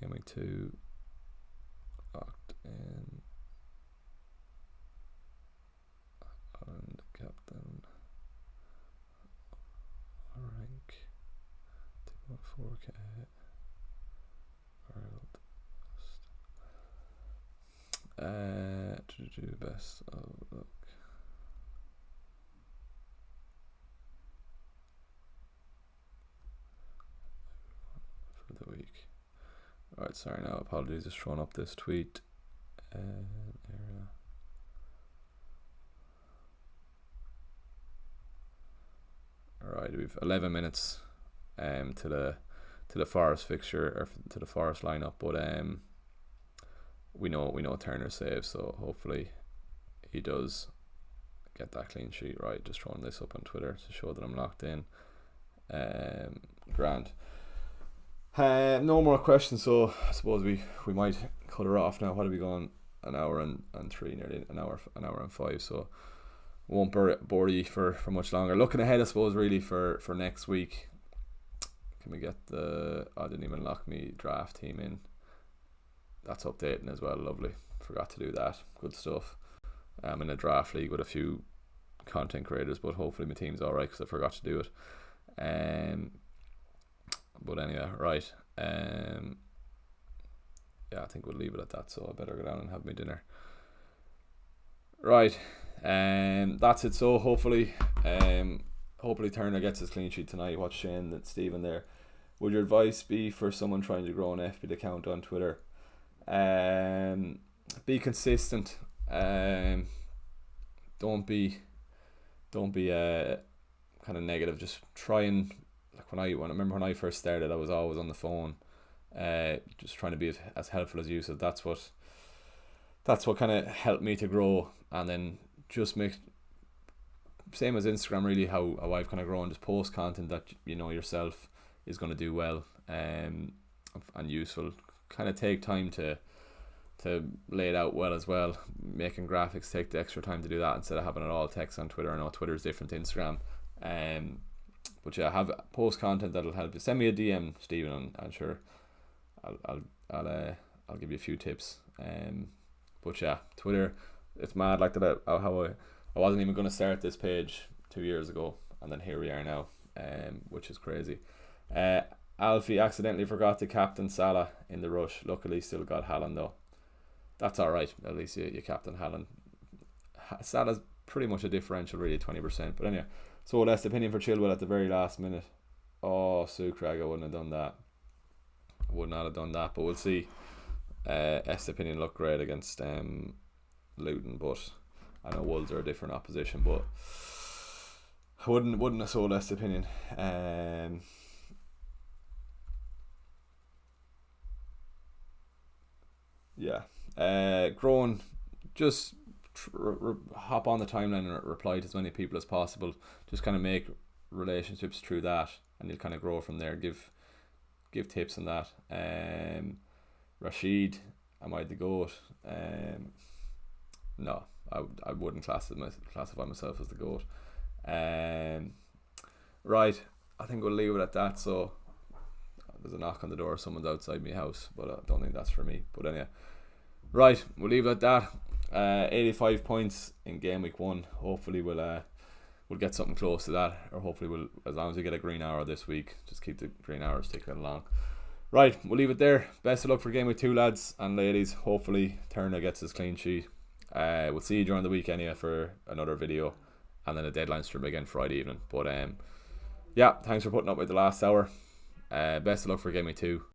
[SPEAKER 1] Game week 2 locked in. And captain rank 2.4k world to do best of luck. Right, sorry now, apologies, just throwing up this tweet. Alright, we've 11 minutes to the Forest fixture, or to the Forest lineup, but we know Turner saves, so hopefully he does get that clean sheet. Right, just throwing this up on Twitter to show that I'm locked in. Grand. No more questions, so I suppose we might cut her off now. What have we gone? An hour and 3, nearly an hour and 5, so won't bore you for much longer. Looking ahead, I suppose, really for next week. Can we get I didn't even lock me draft team in. That's updating as well. Lovely. Forgot to do that. Good stuff. I'm in a draft league with a few content creators, but hopefully my team's alright because I forgot to do it. But anyway, right. Yeah, I think we'll leave it at that, so I better go down and have my dinner. Right. That's it. So hopefully Turner gets his clean sheet tonight. Watch Shane and Stephen there. Would your advice be for someone trying to grow an FPL account on Twitter? Be consistent. Don't be kind of negative. Just try and, like, when I remember when I first started, I was always on the phone, just trying to be as helpful as you. So that's what kind of helped me to grow. And then just make, same as Instagram, really, how I've kind of grown. Just post content that you know yourself is going to do well and useful. Kind of take time to lay it out well as well. Making graphics, take the extra time to do that instead of having it all text on Twitter. I know Twitter is different to Instagram, but yeah, have post content that'll help you. Send me a DM, Stephen, and I'm sure I'll give you a few tips. But yeah, Twitter, it's mad like that. How I wasn't even going to start this page 2 years ago, and then here we are now, which is crazy. Alfie accidentally forgot to captain Salah in the rush. Luckily still got Haaland though. That's alright, at least you captain Haaland. Salah's pretty much a differential, really, 20%. But anyway, so last opinion for Chilwell at the very last minute. Oh, Sue Craig, I wouldn't have done that. Would not have done that, but we'll see. S opinion looked great against Luton, but I know Wolves are a different opposition, but I wouldn't have sold S opinion. Yeah. Growing, just hop on the timeline and reply to as many people as possible. Just kind of make relationships through that, and you'll kind of grow from there. Give tips on that. Rashid, am I the GOAT? No, I wouldn't classify myself as the GOAT. Right, I think we'll leave it at that. So there's a knock on the door. Someone's outside my house, but I don't think that's for me. But anyway, right, we'll leave it at that. 85 points in game week 1. Hopefully we'll get something close to that, or hopefully we'll, as long as we get a green hour this week, just keep the green hours ticking along. Right, we'll leave it there. Best of luck for game week 2, lads and ladies. Hopefully Turner gets his clean sheet. We'll see you during the week anyway for another video, and then a deadline stream again Friday evening. But yeah, thanks for putting up with the last hour. Best of luck for game week 2.